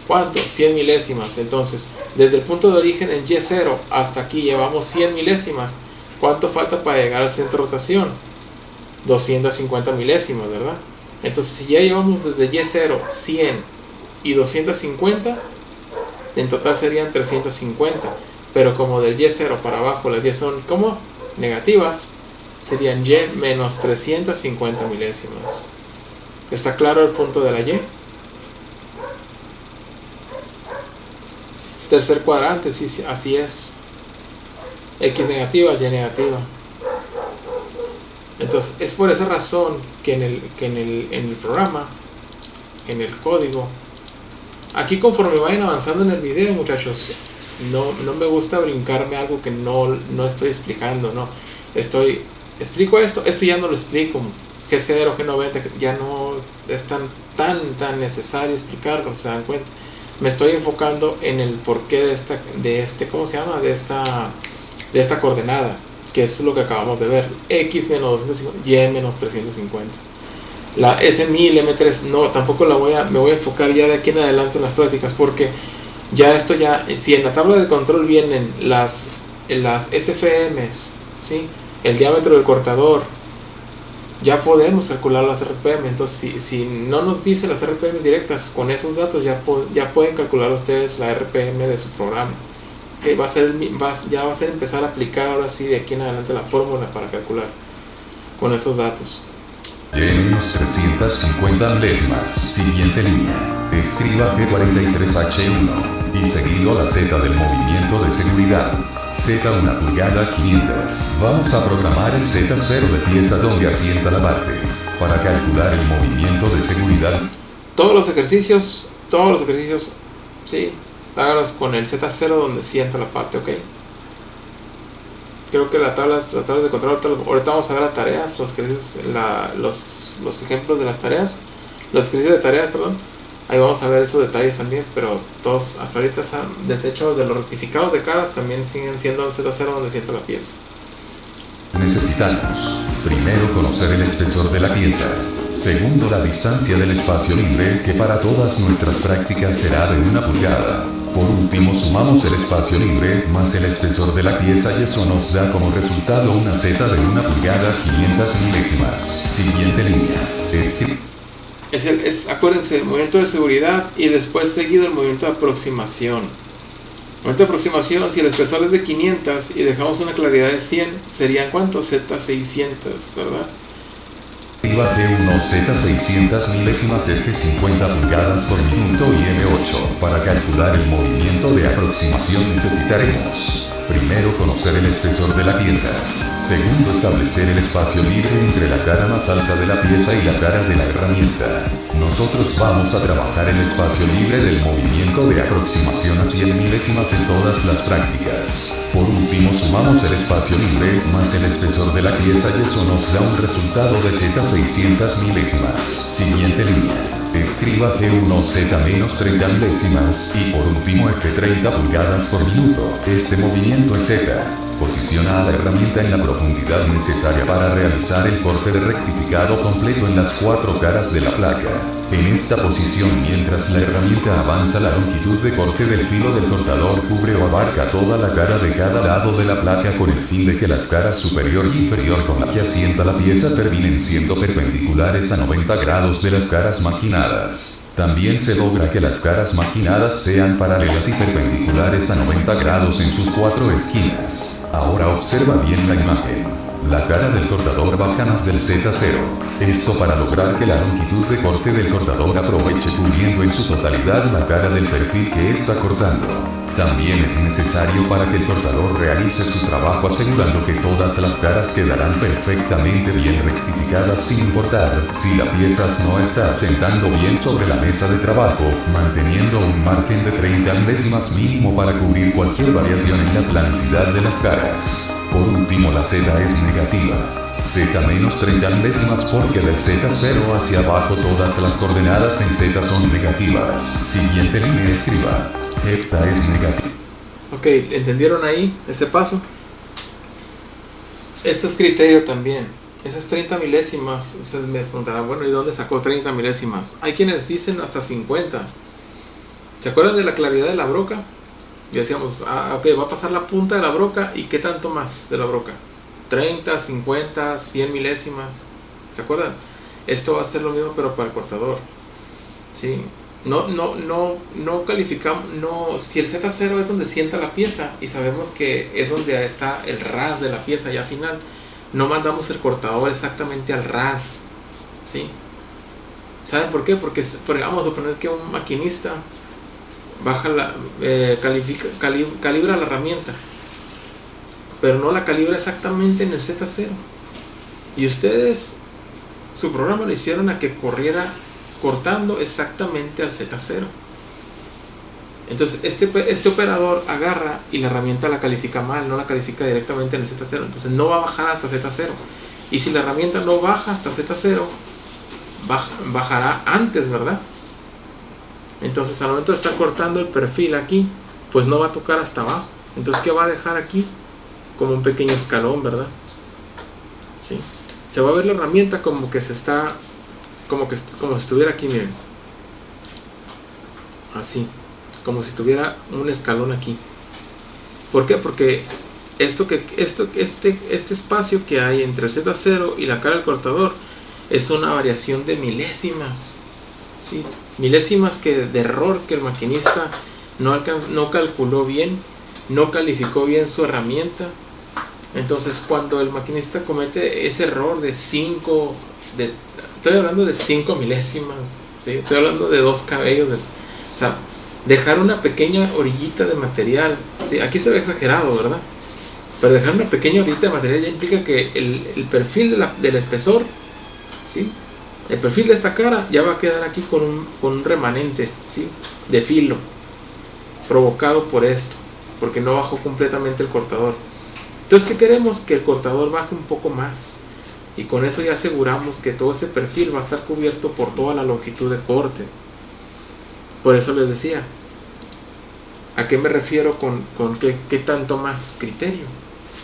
¿Cuánto? 100 milésimas. Entonces, desde el punto de origen en Y0 hasta aquí llevamos 100 milésimas. ¿Cuánto falta para llegar al centro de rotación? 250 milésimas, ¿verdad? Entonces, si ya llevamos desde Y0, 100 y 250, en total serían 350. Pero como del Y0 para abajo las Y son como negativas, serían Y menos 350 milésimas. ¿Está claro el punto de la Y? Tercer cuadrante, sí, así es. X negativa, Y negativa. Entonces, es por esa razón que en el programa, en el código, aquí conforme vayan avanzando en el video, muchachos, no me gusta brincarme algo que no estoy explicando, no. Explico esto ya no lo explico. G0, G90, ya no es tan necesario explicarlo, se dan cuenta. Me estoy enfocando en el porqué de esta coordenada, que es lo que acabamos de ver, X menos 250, Y menos 350. La S1000, M3, no, tampoco me voy a enfocar ya de aquí en adelante en las prácticas, porque si en la tabla de control vienen las SFMs, ¿sí? El diámetro del cortador, ya podemos calcular las RPM. Entonces, si no nos dice las RPM directas, con esos datos ya pueden calcular ustedes la RPM de su programa. Okay, ya va a ser empezar a aplicar ahora sí de aquí en adelante la fórmula para calcular con esos datos. Y menos 350 milésimas. Siguiente línea. Escriba G43H1 y seguido la Z del movimiento de seguridad. Z 1 pulgada 500. Vamos a programar el Z0 de pieza donde asienta la parte para calcular el movimiento de seguridad. Todos los ejercicios, sí, hágalos con el Z0 donde sienta la parte, ¿ok? Creo que las tablas de control, ahorita vamos a ver las tareas, los ejercicios, los ejemplos de las tareas, los ejercicios de tareas, perdón. Ahí vamos a ver esos detalles también, pero todos hasta ahorita se han deshecho de los rectificados de caras, también siguen siendo el Z0 donde sienta la pieza. Necesitamos, primero, conocer el espesor de la pieza. Segundo, la distancia del espacio libre, que para todas nuestras prácticas será de 1 pulgada. Por último, sumamos el espacio libre más el espesor de la pieza y eso nos da como resultado una Z de 1 pulgada 500 milésimas. Siguiente línea. Acuérdense, el movimiento de seguridad y después seguido el movimiento de aproximación. Movimiento de aproximación, si el espesor es de 500 y dejamos una claridad de 100, ¿serían cuántos? Z600, ¿verdad? Arriba G1 Z600 milésimas F 50 pulgadas por minuto y M8. Para calcular el movimiento de aproximación necesitaremos: primero, conocer el espesor de la pieza. Segundo, establecer el espacio libre entre la cara más alta de la pieza y la cara de la herramienta. Nosotros vamos a trabajar el espacio libre del movimiento de aproximación a 100 milésimas en todas las prácticas. Por último, sumamos el espacio libre más el espesor de la pieza y eso nos da un resultado de Z600 milésimas. Siguiente línea. Escriba G1 Z menos 30 milésimas y por último F 30 pulgadas por minuto. Este movimiento es Z. Posiciona a la herramienta en la profundidad necesaria para realizar el corte de rectificado completo en las 4 caras de la placa. En esta posición, mientras la herramienta avanza, la longitud de corte del filo del cortador cubre o abarca toda la cara de cada lado de la placa con el fin de que las caras superior y inferior con la que asienta la pieza terminen siendo perpendiculares a 90 grados de las caras maquinadas. También se logra que las caras maquinadas sean paralelas y perpendiculares a 90 grados en sus 4 esquinas. Ahora observa bien la imagen. La cara del cortador baja más del Z0. Esto para lograr que la longitud de corte del cortador aproveche cubriendo en su totalidad la cara del perfil que está cortando. También es necesario para que el cortador realice su trabajo asegurando que todas las caras quedarán perfectamente bien rectificadas sin importar si la pieza no está asentando bien sobre la mesa de trabajo, manteniendo un margen de 30 milésimas mínimo para cubrir cualquier variación en la planicidad de las caras. Por último, la Z es negativa. Z menos 30 milésimas porque del Z0 hacia abajo todas las coordenadas en Z son negativas. Siguiente línea escriba. Hepta es negativa. Ok, ¿entendieron ahí ese paso? Esto es criterio también. Esas 30 milésimas, ustedes me preguntarán, bueno, ¿y dónde sacó 30 milésimas? Hay quienes dicen hasta 50. ¿Se acuerdan de la claridad de la broca? Y decíamos, ok, va a pasar la punta de la broca, ¿y qué tanto más de la broca? 30, 50, 100 milésimas. ¿Se acuerdan? Esto va a ser lo mismo, pero para el cortador. ¿Sí? No calificamos, si el Z0 es donde sienta la pieza y sabemos que es donde está el ras de la pieza ya final, no mandamos el cortador exactamente al ras, ¿sí? ¿Saben por qué? Porque vamos a suponer que un maquinista calibra la herramienta, pero no la calibra exactamente en el Z0, y ustedes su programa lo hicieron a que corriera cortando exactamente al Z0. Entonces este operador agarra y la herramienta la califica mal, no la califica directamente en el Z0, entonces no va a bajar hasta Z0, y si la herramienta no baja hasta Z0, bajará antes, ¿verdad? Entonces al momento de estar cortando el perfil aquí, pues no va a tocar hasta abajo. Entonces, ¿qué va a dejar aquí? Como un pequeño escalón, ¿verdad? ¿Sí? Se va a ver la herramienta como que se está, como si estuviera aquí, miren, así, como si estuviera un escalón aquí. ¿Por qué? Porque este espacio que hay entre el Z0 y la cara del cortador es una variación de milésimas, ¿sí? Milésimas de error que el maquinista no calculó bien, no calificó bien su herramienta. Entonces, cuando el maquinista comete ese error de 5, estoy hablando de 5 milésimas, ¿sí? Estoy hablando de 2 cabellos, o sea, dejar una pequeña orillita de material, ¿sí? Aquí se ve exagerado, ¿verdad? Pero dejar una pequeña orillita de material ya implica que el perfil del espesor, ¿sí? El perfil de esta cara ya va a quedar aquí con un remanente, ¿sí? De filo, provocado por esto, porque no bajó completamente el cortador. Entonces, ¿qué queremos? Que el cortador baje un poco más, y con eso ya aseguramos que todo ese perfil va a estar cubierto por toda la longitud de corte. Por eso les decía, ¿a qué me refiero con qué tanto más criterio?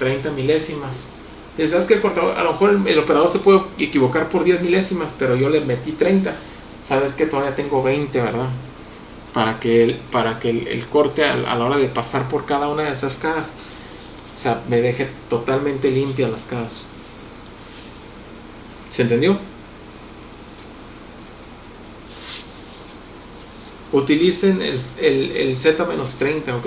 30 milésimas. Y sabes que el cortador, a lo mejor el operador se puede equivocar por 10 milésimas, pero yo le metí 30. Sabes que todavía tengo 20, ¿verdad? Para que el corte a la hora de pasar por cada una de esas caras, o sea, me deje totalmente limpias las caras. ¿Se entendió? Utilicen el Z-30, ¿ok?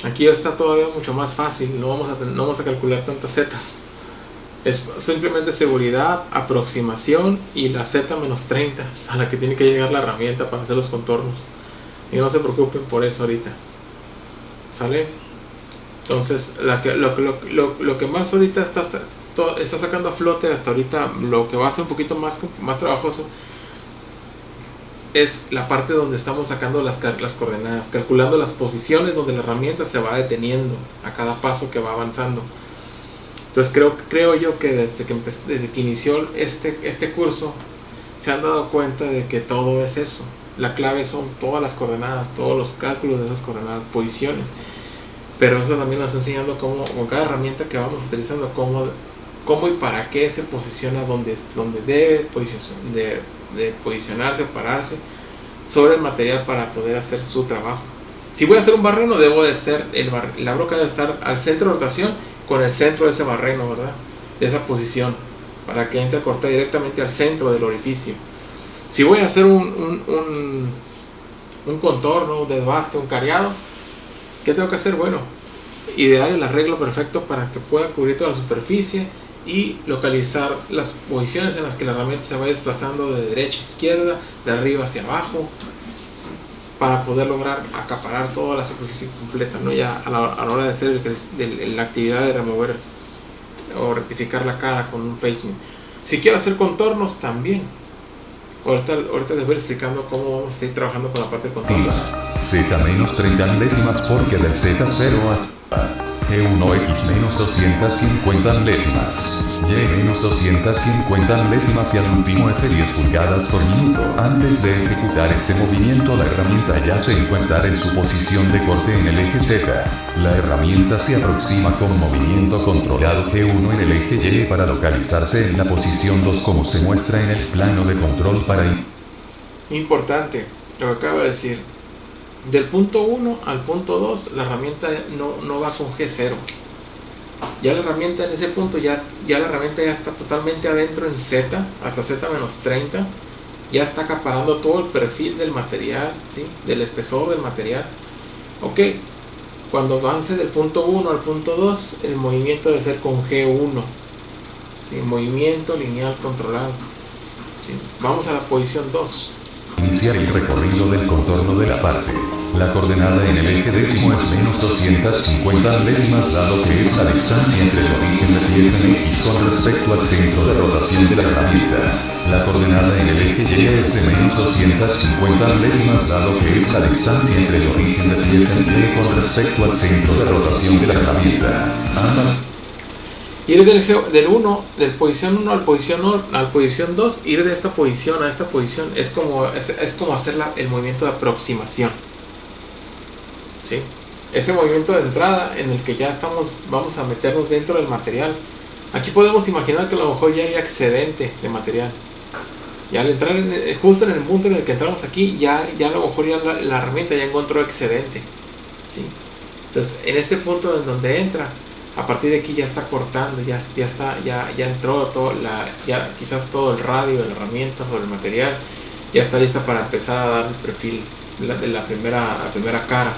Aquí está todavía mucho más fácil, no vamos a calcular tantas zetas. Es simplemente seguridad, aproximación y la Z-30 a la que tiene que llegar la herramienta para hacer los contornos. Y no se preocupen por eso ahorita. ¿Sale? Entonces, lo que más ahorita está sacando a flote hasta ahorita, lo que va a ser un poquito más trabajoso, es la parte donde estamos sacando las coordenadas, calculando las posiciones donde la herramienta se va deteniendo a cada paso que va avanzando. Entonces creo yo que desde que inició este curso se han dado cuenta de que todo es eso. La clave son todas las coordenadas, todos los cálculos de esas coordenadas, posiciones. Pero eso también nos está enseñando cómo, con cada herramienta que vamos utilizando, cómo y para qué se posiciona donde debe posicionarse o pararse sobre el material para poder hacer su trabajo. Si voy a hacer un barreno, la broca debe estar al centro de rotación con el centro de ese barreno, ¿verdad? De esa posición, para que entre a cortar directamente al centro del orificio. Si voy a hacer un contorno, un desbaste, un careado, ¿qué tengo que hacer? Bueno, idear el arreglo perfecto para que pueda cubrir toda la superficie y localizar las posiciones en las que la herramienta se va desplazando de derecha a izquierda, de arriba hacia abajo, ¿sí? Para poder lograr acaparar toda la superficie completa, ¿no? Ya a la hora de hacer la actividad de remover o rectificar la cara con un facing. Si quiero hacer contornos también. Ahorita les voy explicando cómo vamos a ir trabajando con la parte de contornos. Z menos 30 milésimas porque del Z0 a G1X menos 250 milésimas, Y menos 250 milésimas y al último F10 pulgadas por minuto. Antes de ejecutar este movimiento la herramienta ya se encuentra en su posición de corte en el eje Z. La herramienta se aproxima con movimiento controlado G1 en el eje Y para localizarse en la posición 2 como se muestra en el plano de control para... Importante, lo que acabo de decir. Del punto 1 al punto 2 la herramienta no va con G0. Ya la herramienta en ese punto ya la herramienta ya está totalmente adentro en Z, hasta Z-30. Ya está acaparando todo el perfil del material, ¿sí? Del espesor del material. Ok, cuando avance del punto 1 al punto 2 el movimiento debe ser con G1, ¿sí? Movimiento lineal controlado, ¿sí? Vamos a la posición 2. Iniciar el recorrido del contorno de la parte. La coordenada en el eje décimo es menos 250 milésimas dado que es la distancia entre el origen de pieza en X con respecto al centro de rotación de la herramienta. La coordenada en el eje Y es de menos 250 milésimas dado que es la distancia entre el origen de pieza en Y con respecto al centro de rotación de la herramienta. Ambas Ir del 1, del posición 1 al posición 2, ir de esta posición a esta posición es como hacer el movimiento de aproximación, ¿sí? Ese movimiento de entrada en el que ya vamos a meternos dentro del material. Aquí podemos imaginar que a lo mejor ya hay excedente de material. Y al entrar justo en el punto en el que entramos aquí, ya a lo mejor ya la herramienta ya encontró excedente, ¿sí? Entonces en este punto en donde entra, a partir de aquí ya está cortando, ya entró todo quizás todo el radio de la herramienta sobre el material, ya está lista para empezar a dar el perfil de la primera cara.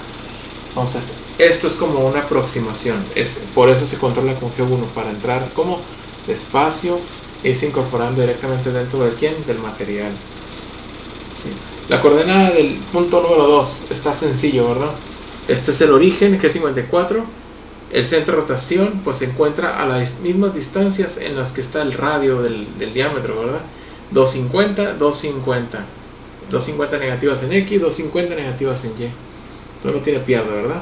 Entonces esto es como una aproximación, por eso se controla con G1, para entrar como despacio y se incorporando directamente dentro del material, ¿sí? La coordenada del punto número 2 está sencillo, ¿verdad? Este es el origen, G54. El centro de rotación pues se encuentra a las mismas distancias en las que está el radio del diámetro, ¿verdad? 250, 250. 250 negativas en X, 250 negativas en Y. Entonces no tiene pierde, ¿verdad?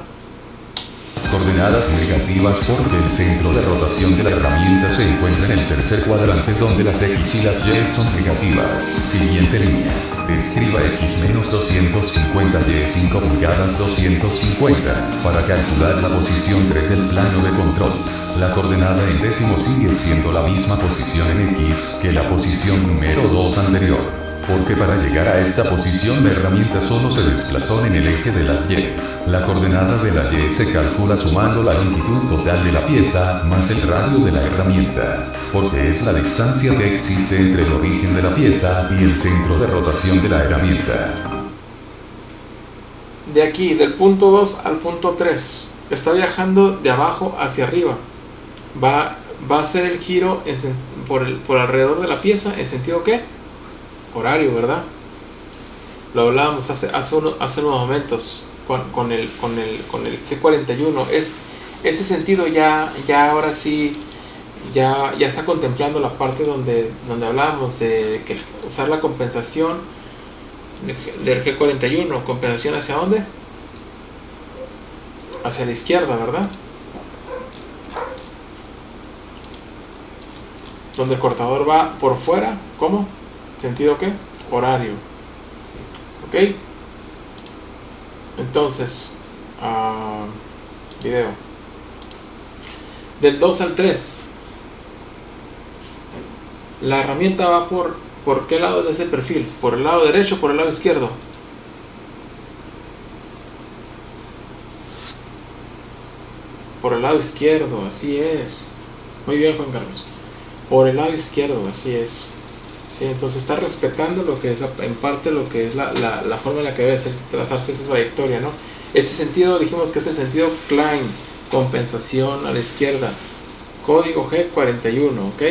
coordenadas negativas porque el centro de rotación de la herramienta se encuentra en el tercer cuadrante donde las X y las Y son negativas. Siguiente línea. Escriba X menos 250 Y 5 pulgadas 250 para calcular la posición 3 del plano de control. La coordenada en décimo sigue siendo la misma posición en X que la posición número 2 anterior. Porque para llegar a esta posición la herramienta solo se desplazó en el eje de las Y. La coordenada de la Y se calcula sumando la longitud total de la pieza más el radio de la herramienta, porque es la distancia que existe entre el origen de la pieza y el centro de rotación de la herramienta. De aquí, del punto 2 al punto 3, está viajando de abajo hacia arriba. Va a hacer el giro por alrededor de la pieza en sentido ¿qué? Horario, ¿verdad? Lo hablábamos hace unos momentos con el G41. Ese sentido ya ahora sí ya está contemplando la parte donde hablábamos de que usar la compensación del G41. ¿Compensación hacia dónde? Hacia la izquierda, ¿verdad? Donde el cortador va por fuera, ¿cómo? ¿Sentido qué? Horario. ¿Ok? Entonces, video. Del 2 al 3. La herramienta va por qué lado de ese perfil. ¿Por el lado derecho o por el lado izquierdo? Por el lado izquierdo, así es. Muy bien, Juan Carlos. Por el lado izquierdo, así es. ¿sí? Entonces está respetando lo que es en parte lo que es la forma en la que debe trazarse esta trayectoria, ¿no? Este sentido dijimos que es el sentido Klein, compensación a la izquierda, código G41, ¿ok?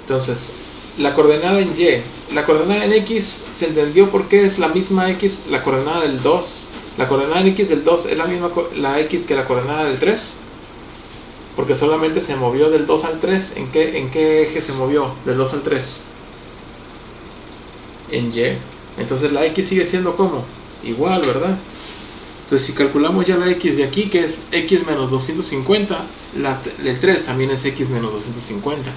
Entonces, la coordenada en Y, la coordenada en X se entendió porque es la misma X, la coordenada del 2. La coordenada en X del 2 es la misma la X que la coordenada del 3. Porque solamente se movió del 2 al 3. ¿En qué eje se movió del 2 al 3? En Y. Entonces la X sigue siendo como igual, ¿verdad? Entonces si calculamos ya la X de aquí, que es X menos 250, el 3 también es X menos 250.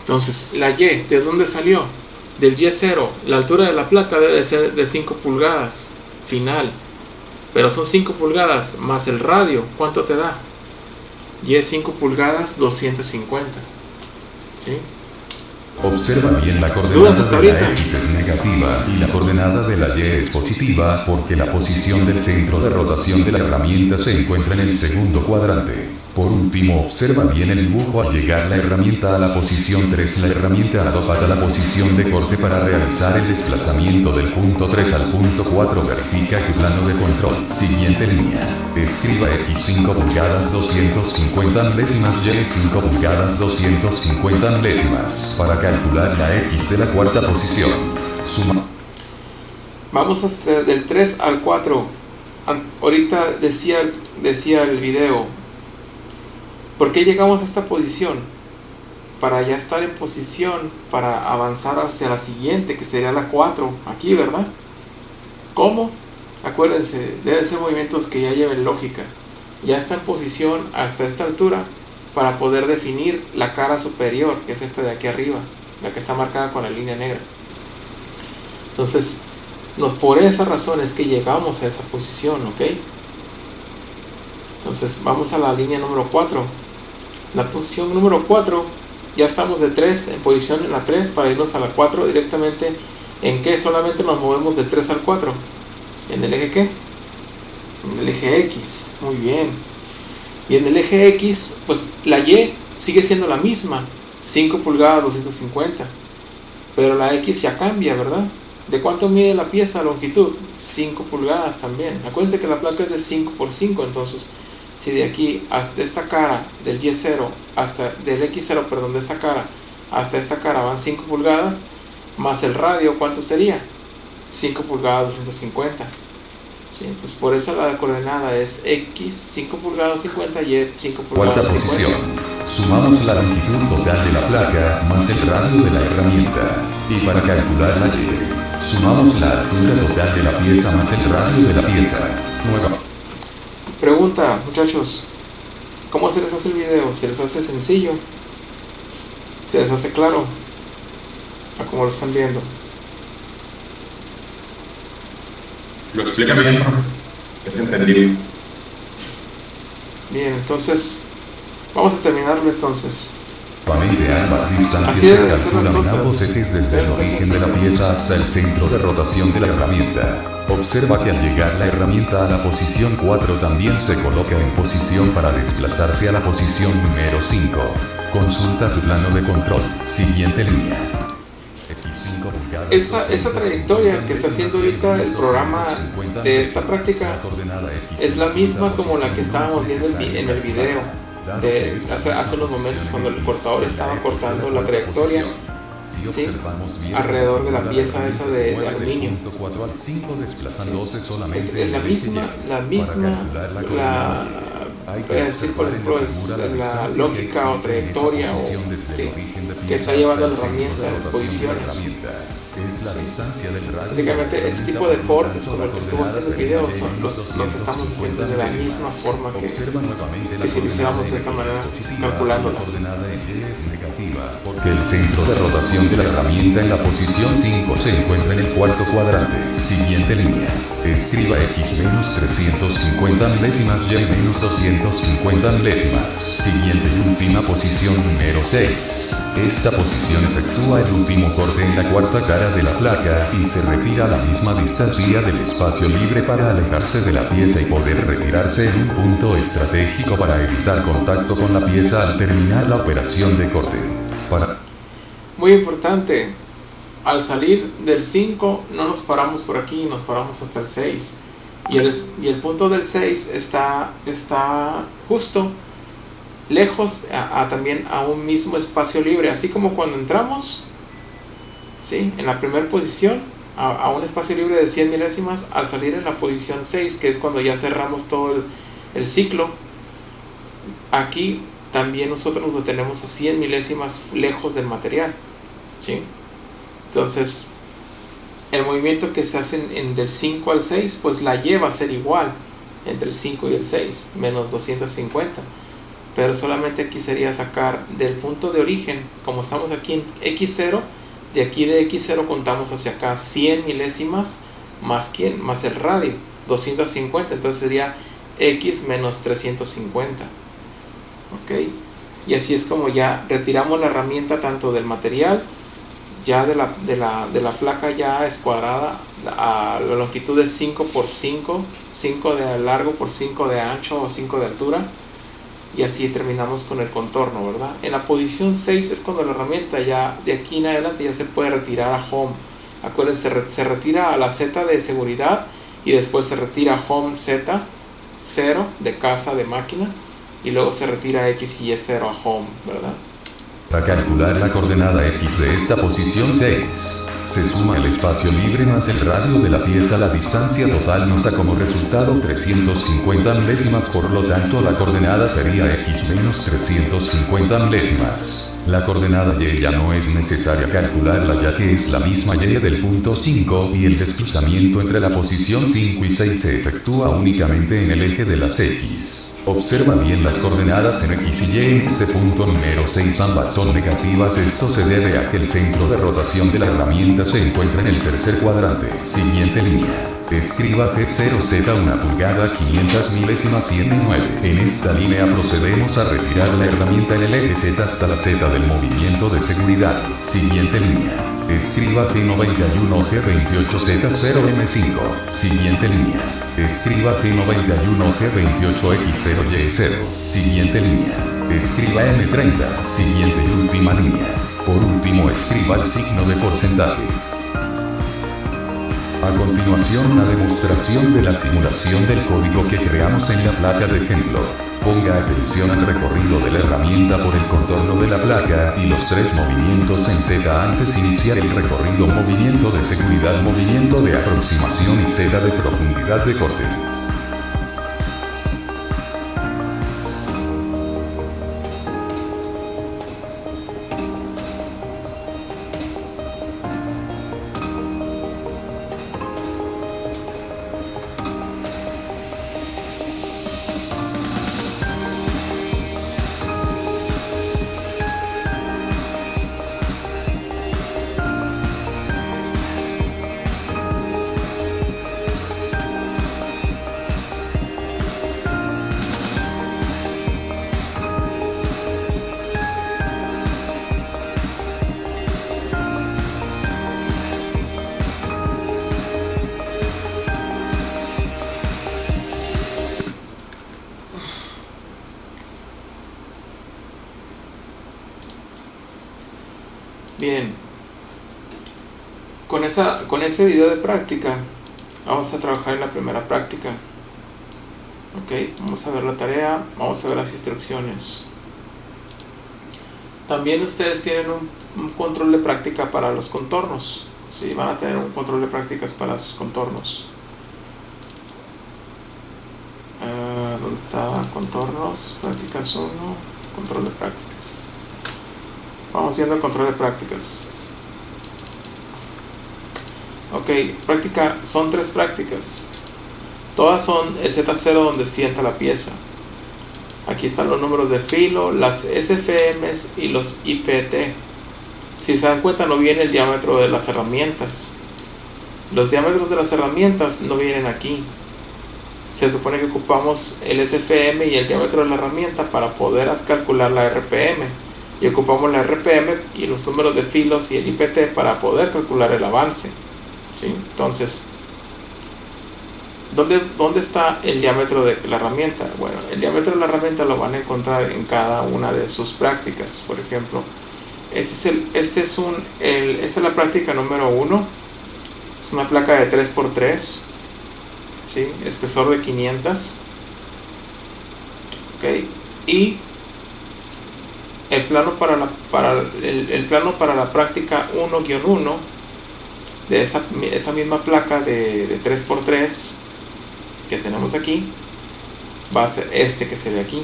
Entonces la Y, ¿de dónde salió? Del Y0. La altura de la placa debe ser de 5 pulgadas final, pero son 5 pulgadas más el radio. ¿Cuánto te da? Y es 5 pulgadas 250, ¿sí? Observa bien la ¿Dudas coordenada hasta de la ahorita? X es negativa y la coordenada de la Y es positiva porque la posición del centro de rotación de la herramienta se encuentra en el segundo cuadrante. Por último, observa bien el dibujo. Al llegar la herramienta a la posición 3, la herramienta adopta la posición de corte para realizar el desplazamiento del punto 3 al punto 4. Verifica tu plano de control. Siguiente línea. Escriba X 5 pulgadas 250 milésimas Y 5 pulgadas 250 milésimas para calcular la X de la cuarta posición. Suma. Vamos hasta del 3 al 4. Ahorita decía el video. ¿Por qué llegamos a esta posición? Para ya estar en posición para avanzar hacia la siguiente, que sería la 4, aquí, ¿verdad? ¿Cómo? Acuérdense, deben ser movimientos que ya lleven lógica. Ya está en posición hasta esta altura para poder definir la cara superior, que es esta de aquí arriba, la que está marcada con la línea negra. Entonces, por esa razón es que llegamos a esa posición, ¿ok? Entonces, vamos a la línea número 4. La posición número 4, ya estamos de 3, en posición en la 3 para irnos a la 4 directamente. ¿En qué? Solamente nos movemos de 3 al 4. ¿En el eje qué? En el eje X, muy bien. Y en el eje X, pues la Y sigue siendo la misma, 5 pulgadas 250. Pero la X ya cambia, ¿verdad? ¿De cuánto mide la pieza longitud? 5 pulgadas también. Acuérdense que la placa es de 5 por 5, entonces si de aquí hasta esta cara del Y0 del X0, perdón, de esta cara hasta esta cara van 5 pulgadas, más el radio, ¿cuánto sería? 5 pulgadas 250. ¿Sí? Entonces por eso la coordenada es X 5 pulgadas 50 y 5 pulgadas Cuarta 50. posición. Sumamos la longitud total de la placa más el radio de la herramienta. Y para calcular la Y, sumamos la altura total de la pieza más el radio de la pieza. Nueva. Pregunta, muchachos, ¿cómo se les hace el video? ¿Se les hace sencillo? ¿Se les hace claro? ¿A cómo lo están viendo? Lo explica bien, profe. Es entendible. Bien, entonces vamos a terminarlo entonces. Nuevamente ambas Así distancias deben se ser las calculan en cosas. ambos ejes desde el origen de la pieza hasta el centro de rotación de la herramienta. Observa que al llegar la herramienta a la posición 4 también se coloca en posición para desplazarse a la posición número 5. Consulta tu plano de control. Siguiente línea. Esa trayectoria que está haciendo ahorita el programa de esta práctica es la misma como la que estábamos viendo en el video de hace unos momentos, cuando el cortador estaba cortando la trayectoria, ¿sí?, alrededor de la pieza esa de aluminio. Es la misma, puede decir, por ejemplo, es la lógica o trayectoria sí, que está llevando la herramienta en posiciones. Prácticamente ese tipo de cortes como el que estuvo haciendo el video los estamos haciendo de la misma forma que si lo hiciéramos de esta manera, calculándola. Porque el centro de rotación de la herramienta en la posición 5 se encuentra en el cuarto cuadrante. Siguiente línea. Escriba X menos 350 milésimas Y menos 250 milésimas. Siguiente y última posición número 6. Esta posición efectúa el último corte en la cuarta cara de la placa y se retira a la misma distancia del espacio libre para alejarse de la pieza y poder retirarse en un punto estratégico para evitar contacto con la pieza al terminar la operación de corte. Muy importante, al salir del 5 no nos paramos por aquí, nos paramos hasta el 6. Y el punto del 6 está justo lejos también a un mismo espacio libre, así como cuando entramos, ¿sí?, en la primera posición a un espacio libre de 100 milésimas, al salir en la posición 6, que es cuando ya cerramos todo el ciclo. Aquí también nosotros lo tenemos a 100 milésimas lejos del material, ¿sí? Entonces el movimiento que se hace del 5 al 6, pues la Y va a ser igual entre el 5 y el 6, menos 250. Pero solamente aquí sería sacar del punto de origen, como estamos aquí en X0, de aquí de X0 contamos hacia acá 100 milésimas más ¿quién? Más el radio, 250, entonces sería X menos 350. ¿Ok? Y así es como ya retiramos la herramienta tanto del material, ya de la placa ya escuadrada a la longitud de 5 por 5, 5 de largo por 5 de ancho o 5 de altura. Y así terminamos con el contorno, ¿verdad? En la posición 6 es cuando la herramienta ya de aquí en adelante ya se puede retirar a home. Acuérdense, se retira a la Z de seguridad y después se retira a home Z 0 de casa de máquina y luego se retira X y Y0 a home, ¿verdad? Para calcular la coordenada X de esta posición 6, se suma el espacio libre más el radio de la pieza. La distancia total nos da como resultado 350 milésimas, por lo tanto la coordenada sería X menos 350 milésimas. La coordenada Y ya no es necesaria calcularla, ya que es la misma Y del punto 5 y el desplazamiento entre la posición 5 y 6 se efectúa únicamente en el eje de las X. Observa bien las coordenadas en X y Y en este punto número 6, ambas son negativas. Esto se debe a que el centro de rotación de la herramienta se encuentra en el tercer cuadrante. Siguiente línea. Escriba G0Z 1 pulgada 500 milésimas y N9. En esta línea procedemos a retirar la herramienta en el eje Z hasta la Z del movimiento de seguridad. Siguiente línea. Escriba G91 G28Z0M5. Siguiente línea. Escriba G91 G28X0Y0. Siguiente línea. Escriba M30. Siguiente y última línea. Por último, escriba el signo de porcentaje. A continuación, la demostración de la simulación del código que creamos en la placa de ejemplo. Ponga atención al recorrido de la herramienta por el contorno de la placa y los tres movimientos en Z antes de iniciar el recorrido: movimiento de seguridad, movimiento de aproximación y Z de profundidad de corte. Bien, con ese video de práctica vamos a trabajar en la primera práctica. Ok, vamos a ver la tarea, vamos a ver las instrucciones. También ustedes tienen un control de práctica para los contornos. Sí, van a tener un control de prácticas para sus contornos. ¿Dónde está? Contornos, prácticas 1, control de prácticas. Vamos viendo el control de prácticas. Ok, son 3 prácticas. Todas son el Z0 donde sienta la pieza. Aquí están los números de filo, las SFMs y los IPT. Si se dan cuenta, no viene el diámetro de las herramientas. Los diámetros de las herramientas no vienen aquí. Se supone que ocupamos el SFM y el diámetro de la herramienta para poder calcular la RPM. Y ocupamos la RPM y los números de filos y el IPT para poder calcular el avance. ¿Sí? Entonces, ¿dónde está el diámetro de la herramienta? Bueno, el diámetro de la herramienta lo van a encontrar en cada una de sus prácticas. Por ejemplo, Esta es la práctica número 1. Es una placa de 3x3, ¿sí? Espesor de 500. Okay. Y el plano para la práctica 1-1 de esa misma placa de 3x3 que tenemos aquí va a ser este que se ve aquí.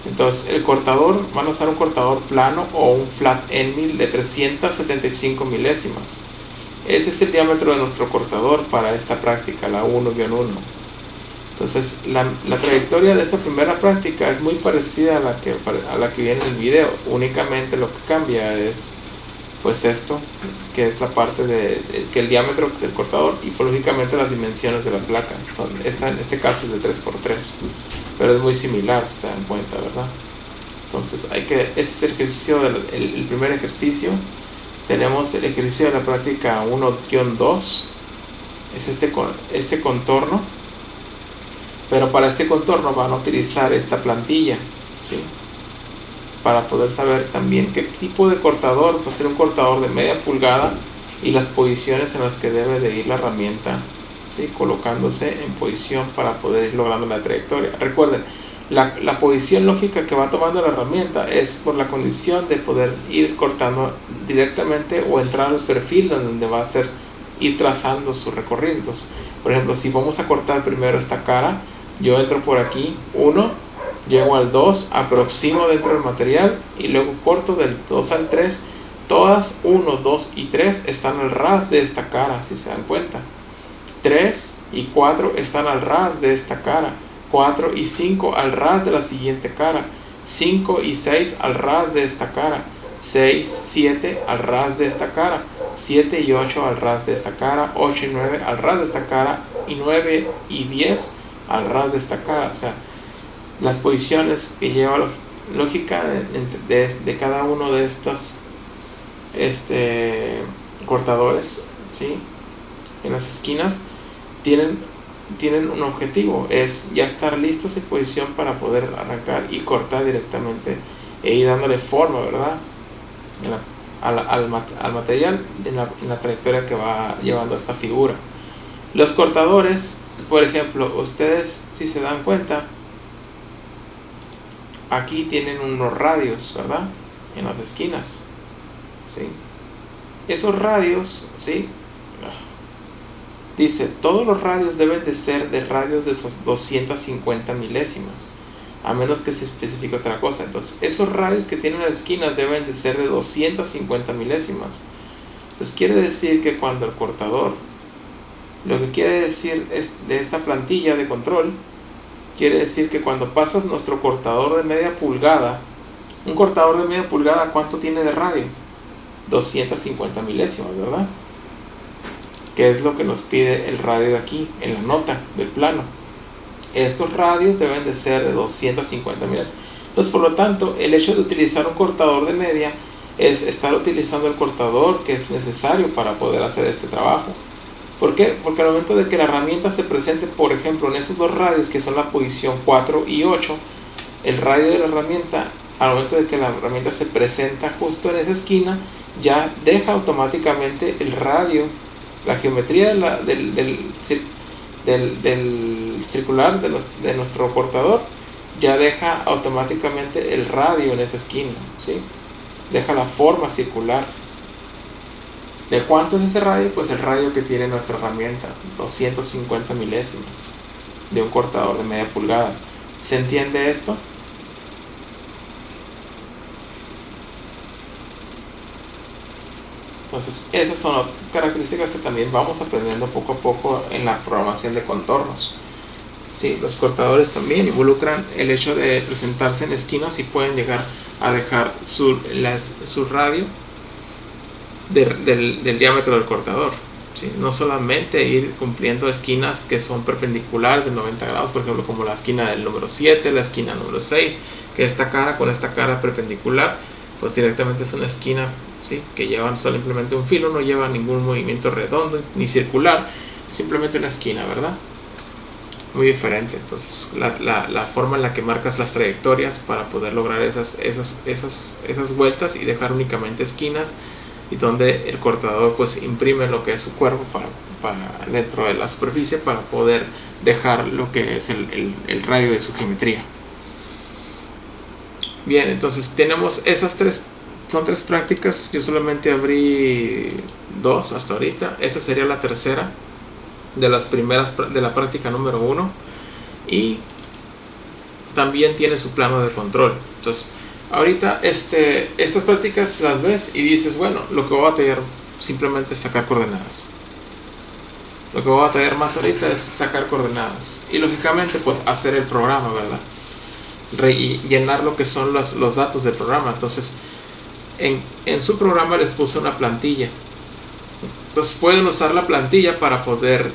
Entonces el cortador, van a usar un cortador plano o un flat end mill de 375 milésimas. Ese es el diámetro de nuestro cortador para esta práctica, la 1-1. Entonces la trayectoria de esta primera práctica es muy parecida a la que viene en el video. Únicamente lo que cambia es pues esto, que es la parte que el diámetro del cortador, y pues, lógicamente las dimensiones de la placa en este caso es de 3x3, pero es muy similar, si se dan cuenta, ¿verdad? Entonces este es el ejercicio el primer ejercicio. Tenemos el ejercicio de la práctica 1-2, es este contorno, pero para este contorno van a utilizar esta plantilla, ¿sí? Para poder saber también qué tipo de cortador, pues ser un cortador de media pulgada y las posiciones en las que debe de ir la herramienta, ¿sí? Colocándose en posición para poder ir logrando la trayectoria. Recuerden, la posición lógica que va tomando la herramienta es por la condición de poder ir cortando directamente o entrar al perfil donde va a ir trazando sus recorridos. Por ejemplo, si vamos a cortar primero esta cara, yo entro por aquí, 1, llego al 2, aproximo dentro del material y luego corto del 2 al 3. Todas 1, 2 y 3 están al ras de esta cara, si se dan cuenta. 3 y 4 están al ras de esta cara. 4 y 5 al ras de la siguiente cara. 5 y 6 al ras de esta cara. 6, 7 al ras de esta cara. 7 y 8 al ras de esta cara. 8 y 9 al ras de esta cara. Y 9 y 10 al ras de esta cara. O sea, las posiciones que lleva lógica de cada uno de estos cortadores, ¿sí? En las esquinas tienen un objetivo, es ya estar listos en posición para poder arrancar y cortar directamente e ir dándole forma, ¿verdad? Al material en la trayectoria que va llevando esta figura. Los cortadores, por ejemplo, ustedes si se dan cuenta, aquí tienen unos radios, ¿verdad? En las esquinas, ¿sí? Esos radios, ¿sí? Dice, todos los radios deben de ser de radios de 250 milésimas, a menos que se especifique otra cosa. Entonces, esos radios que tienen las esquinas deben de ser de 250 milésimas. Entonces, quiere decir que cuando el cortador, lo que quiere decir es de esta plantilla de control, quiere decir que cuando pasas nuestro cortador de media pulgada, un cortador de media pulgada, ¿cuánto tiene de radio? 250 milésimas, ¿verdad? Que es lo que nos pide el radio de aquí, en la nota del plano. Estos radios deben de ser de 250 milésimas. Entonces, por lo tanto, el hecho de utilizar un cortador de media es estar utilizando el cortador que es necesario para poder hacer este trabajo. ¿Por qué? Porque al momento de que la herramienta se presente, por ejemplo, en esos dos radios que son la posición 4 y 8, el radio de la herramienta, al momento de que la herramienta se presenta justo en esa esquina, ya deja automáticamente el radio, la geometría del circular de nuestro cortador, ya deja automáticamente el radio en esa esquina, ¿sí? Deja la forma circular. ¿De cuánto es ese radio? Pues el radio que tiene nuestra herramienta, 250 milésimas de un cortador de media pulgada. ¿Se entiende esto? Entonces, esas son características que también vamos aprendiendo poco a poco en la programación de contornos. Sí, los cortadores también involucran el hecho de presentarse en esquinas y pueden llegar a dejar su radio del diámetro del cortador, ¿sí? No solamente ir cumpliendo esquinas que son perpendiculares de 90 grados, por ejemplo, como la esquina del número 7, la esquina número 6, que esta cara con esta cara perpendicular, pues directamente es una esquina, ¿sí? Que llevan simplemente un filo, no lleva ningún movimiento redondo ni circular, simplemente una esquina, ¿verdad? muy diferente. Entonces la forma en la que marcas las trayectorias para poder lograr esas vueltas y dejar únicamente esquinas, y donde el cortador pues imprime lo que es su cuerpo para dentro de la superficie para poder dejar lo que es el radio de su geometría. Bien, entonces tenemos esas tres, son tres prácticas. Yo solamente abrí 2 hasta ahorita. Esa sería la tercera de las primeras de la práctica número 1, y también tiene su plano de control. Entonces ahorita estas prácticas las ves y dices, bueno, lo que voy a batallar simplemente es sacar coordenadas. Lo que voy a batallar más ahorita es sacar coordenadas y lógicamente pues hacer el programa, ¿verdad? Llenar lo que son los datos del programa. Entonces en su programa les puse una plantilla. Entonces pueden usar la plantilla para poder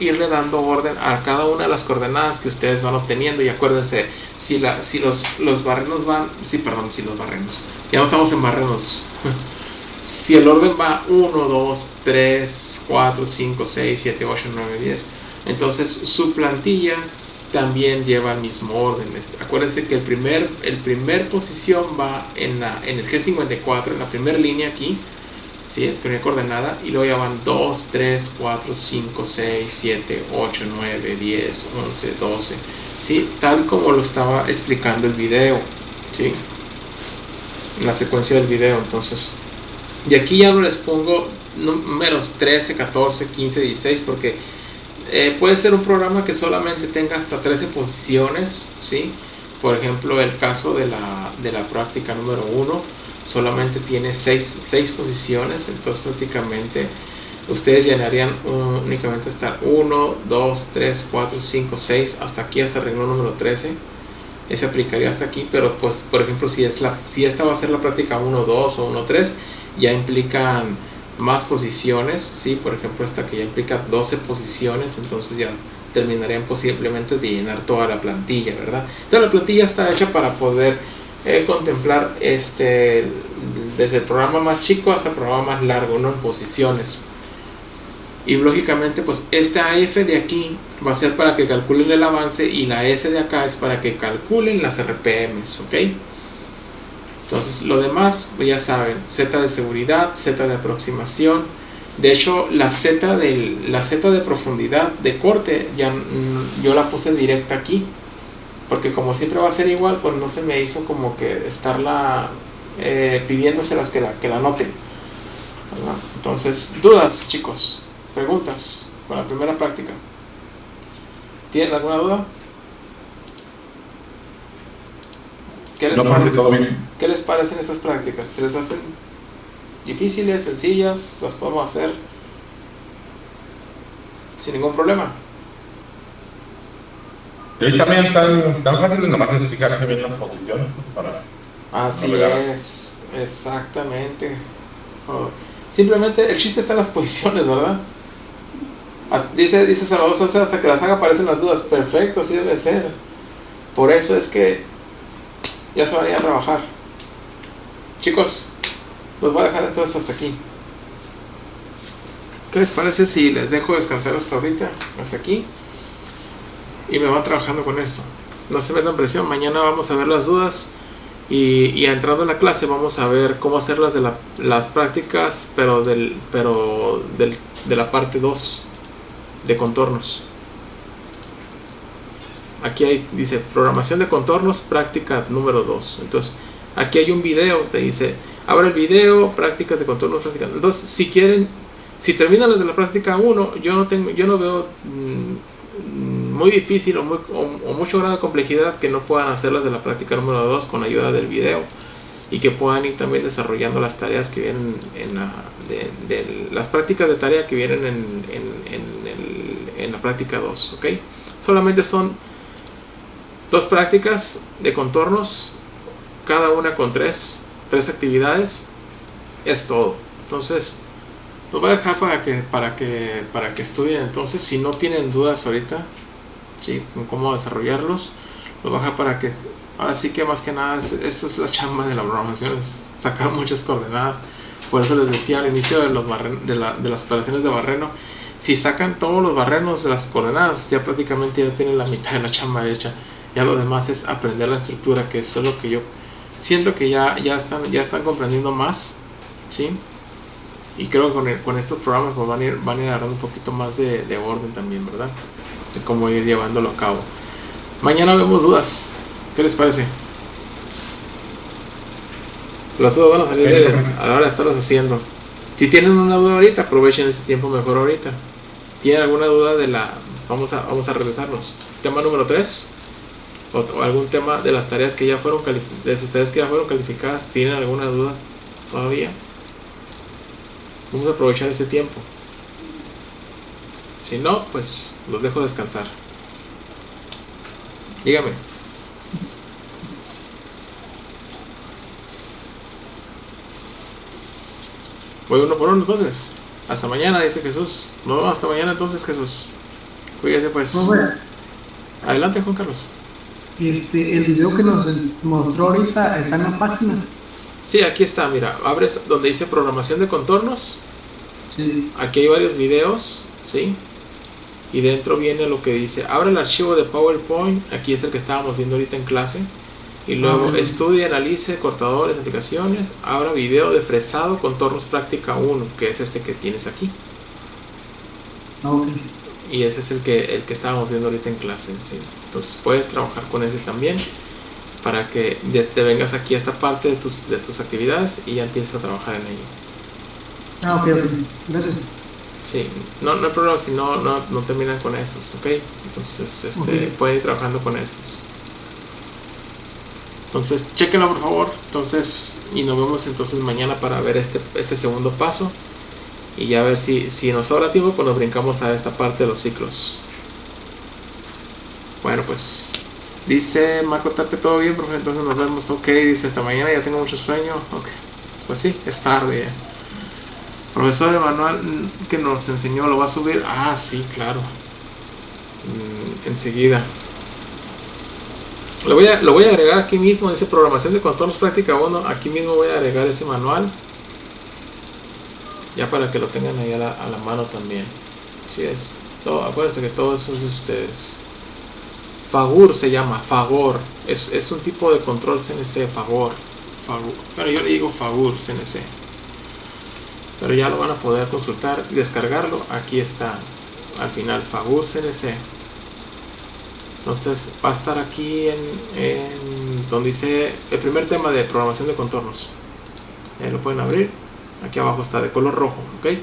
irle dando orden a cada una de las coordenadas que ustedes van obteniendo. Y acuérdense, si los barrenos van, ya no estamos en barrenos. Si el orden va 1, 2, 3, 4, 5, 6, 7, 8, 9, 10, entonces su plantilla también lleva el mismo orden. Acuérdense que el primer posición va en el G54, en la primera línea aquí, ¿sí? La primera coordenada, y luego ya van 2, 3, 4, 5, 6, 7, 8, 9, 10, 11, 12, ¿sí? Tal como lo estaba explicando el video, ¿sí? La secuencia del video. Entonces, y aquí ya no les pongo números 13, 14, 15, 16, porque puede ser un programa que solamente tenga hasta 13 posiciones, ¿sí? Por ejemplo, el caso de la práctica número 1 solamente tiene 6 posiciones. Entonces prácticamente ustedes llenarían únicamente hasta 1, 2, 3, 4, 5, 6, hasta aquí, hasta el renglón número 13. Ese aplicaría hasta aquí, pero pues por ejemplo si esta va a ser la práctica 1, 2 o 1, 3, ya implican más posiciones, ¿sí? Por ejemplo esta que ya implica 12 posiciones, entonces ya terminarían posiblemente de llenar toda la plantilla, ¿verdad? Entonces la plantilla está hecha para poder contemplar desde el programa más chico hasta el programa más largo, ¿no? En posiciones. Y lógicamente pues esta F de aquí va a ser para que calculen el avance, y la S de acá es para que calculen las RPMs, ¿ok? Entonces lo demás pues ya saben, Z de seguridad, Z de aproximación. De hecho la Z de profundidad de corte yo la puse directa aquí, porque como siempre va a ser igual, pues no se me hizo como que estarla pidiéndoselas que la anoten, ¿verdad? Entonces, dudas, chicos, preguntas con la primera práctica. ¿Tienen alguna duda? ¿Qué les parecen estas prácticas? ¿Se les hacen difíciles, sencillas? ¿Las podemos hacer sin ningún problema? Y también tan fáciles, nomás explicarse bien las posiciones para... Así es, exactamente. Simplemente el chiste está en las posiciones, ¿verdad? Dice Salvador Sosa, hasta que las haga aparecen las dudas. Perfecto, así debe ser. Por eso es que ya se van a ir a trabajar. Chicos, los voy a dejar entonces hasta aquí. ¿Qué les parece si les dejo descansar hasta ahorita, hasta aquí? Y me van trabajando con esto. No se metan presión, mañana vamos a ver las dudas. Y entrando en la clase vamos a ver cómo hacer las prácticas, pero de la parte 2 de contornos. Aquí dice programación de contornos, práctica número 2. Entonces aquí hay un video, te dice abre el video, prácticas de contornos, práctica. Entonces si terminan las de la práctica 1, yo no veo muy difícil o mucho grado de complejidad que no puedan hacerlas de la práctica número 2 con ayuda del video, y que puedan ir también desarrollando las tareas que vienen las prácticas de tarea que vienen en la práctica 2, ¿ok? Solamente son 2 prácticas de contornos, cada una con 3 actividades, es todo. Entonces los voy a dejar para que estudien. Entonces, si no tienen dudas ahorita, ¿sí?, con cómo desarrollarlos, los voy a dejar para que, ahora sí que más que nada, esto es la chamba de la programación, es sacar muchas coordenadas. Por eso les decía al inicio de las operaciones de barreno, si sacan todos los barrenos de las coordenadas, ya prácticamente ya tienen la mitad de la chamba hecha. Ya lo demás es aprender la estructura, que eso es lo que yo siento que ya están comprendiendo más, ¿sí? Y creo que con estos programas pues van a ir agarrando un poquito más de orden también, ¿verdad? De cómo ir llevándolo a cabo. Mañana vemos dudas. ¿Qué les parece? Las dudas van a salir a la hora de estarlas haciendo. Si tienen una duda ahorita, aprovechen ese tiempo mejor ahorita. ¿Tienen alguna duda de la... Vamos a regresarnos. Tema número 3. O algún tema de las tareas que ya fueron calificadas. ¿Tienen alguna duda todavía? Vamos a aprovechar ese tiempo. Si no, pues los dejo descansar. Dígame. Voy uno por uno entonces. Hasta mañana, dice Jesús. No, hasta mañana entonces, Jesús. Cuídese pues. No, bueno. Adelante, Juan Carlos. El video que nos mostró ahorita está en la página. Sí, aquí está, mira. Abres donde dice programación de contornos. Sí. Aquí hay varios videos, ¿sí? Y dentro viene lo que dice, abre el archivo de PowerPoint. Aquí es el que estábamos viendo ahorita en clase. Y luego estudie, analice cortadores, aplicaciones. Abra video de fresado, contornos práctica 1, que es este que tienes aquí. Okay. Y ese es el que estábamos viendo ahorita en clase, ¿sí? Entonces puedes trabajar con ese también, para que te vengas aquí a esta parte de tus actividades y ya empieces a trabajar en ello. Ok, gracias. Sí, no hay problema si no terminan con estos, ¿ok? Entonces pueden ir trabajando con estos. Entonces, chéquenlo por favor. Entonces, y nos vemos entonces mañana para ver este segundo paso. Y ya ver si nos sobra tiempo, pues nos brincamos a esta parte de los ciclos. Bueno, pues dice Marco Tape, todo bien, profe, entonces nos vemos. Ok, dice hasta mañana, ya tengo mucho sueño. Ok, pues sí, es tarde ya. Profesor Emanuel que nos enseñó, ¿lo va a subir? Ah, sí, claro. Enseguida. Lo voy a agregar aquí mismo, dice programación de contornos práctica 1. Aquí mismo voy a agregar ese manual. Ya para que lo tengan ahí a la mano también. Sí, es todo, acuérdense que todo eso es de ustedes. Fagur se llama, Fagor. Es un tipo de control CNC, Fagor. Bueno, yo le digo Fagur CNC. Pero ya lo van a poder consultar y descargarlo. Aquí está, al final, Fagur CNC. Entonces va a estar aquí en donde dice el primer tema de programación de contornos. Lo pueden abrir. Aquí abajo está de color rojo, ¿ok?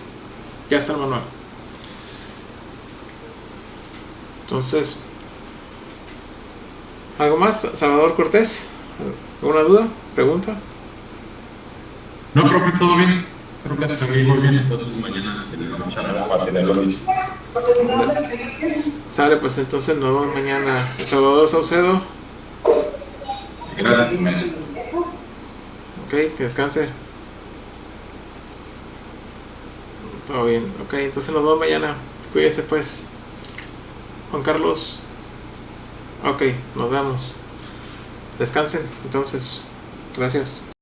Ya está el manual. Entonces, ¿algo más? Salvador Cortés, ¿alguna duda? ¿Pregunta? No, creo que todo bien. Creo que está muy bien. Entonces mañana se les escuchará para tenerlo listo. Sale, pues entonces nos vemos mañana. Salvador Saucedo. Gracias, Ismael. Ok, que descanse. Todo bien, ok, entonces nos vemos mañana. Cuídense pues. Juan Carlos. Ok, nos vemos. Descansen, entonces. Gracias.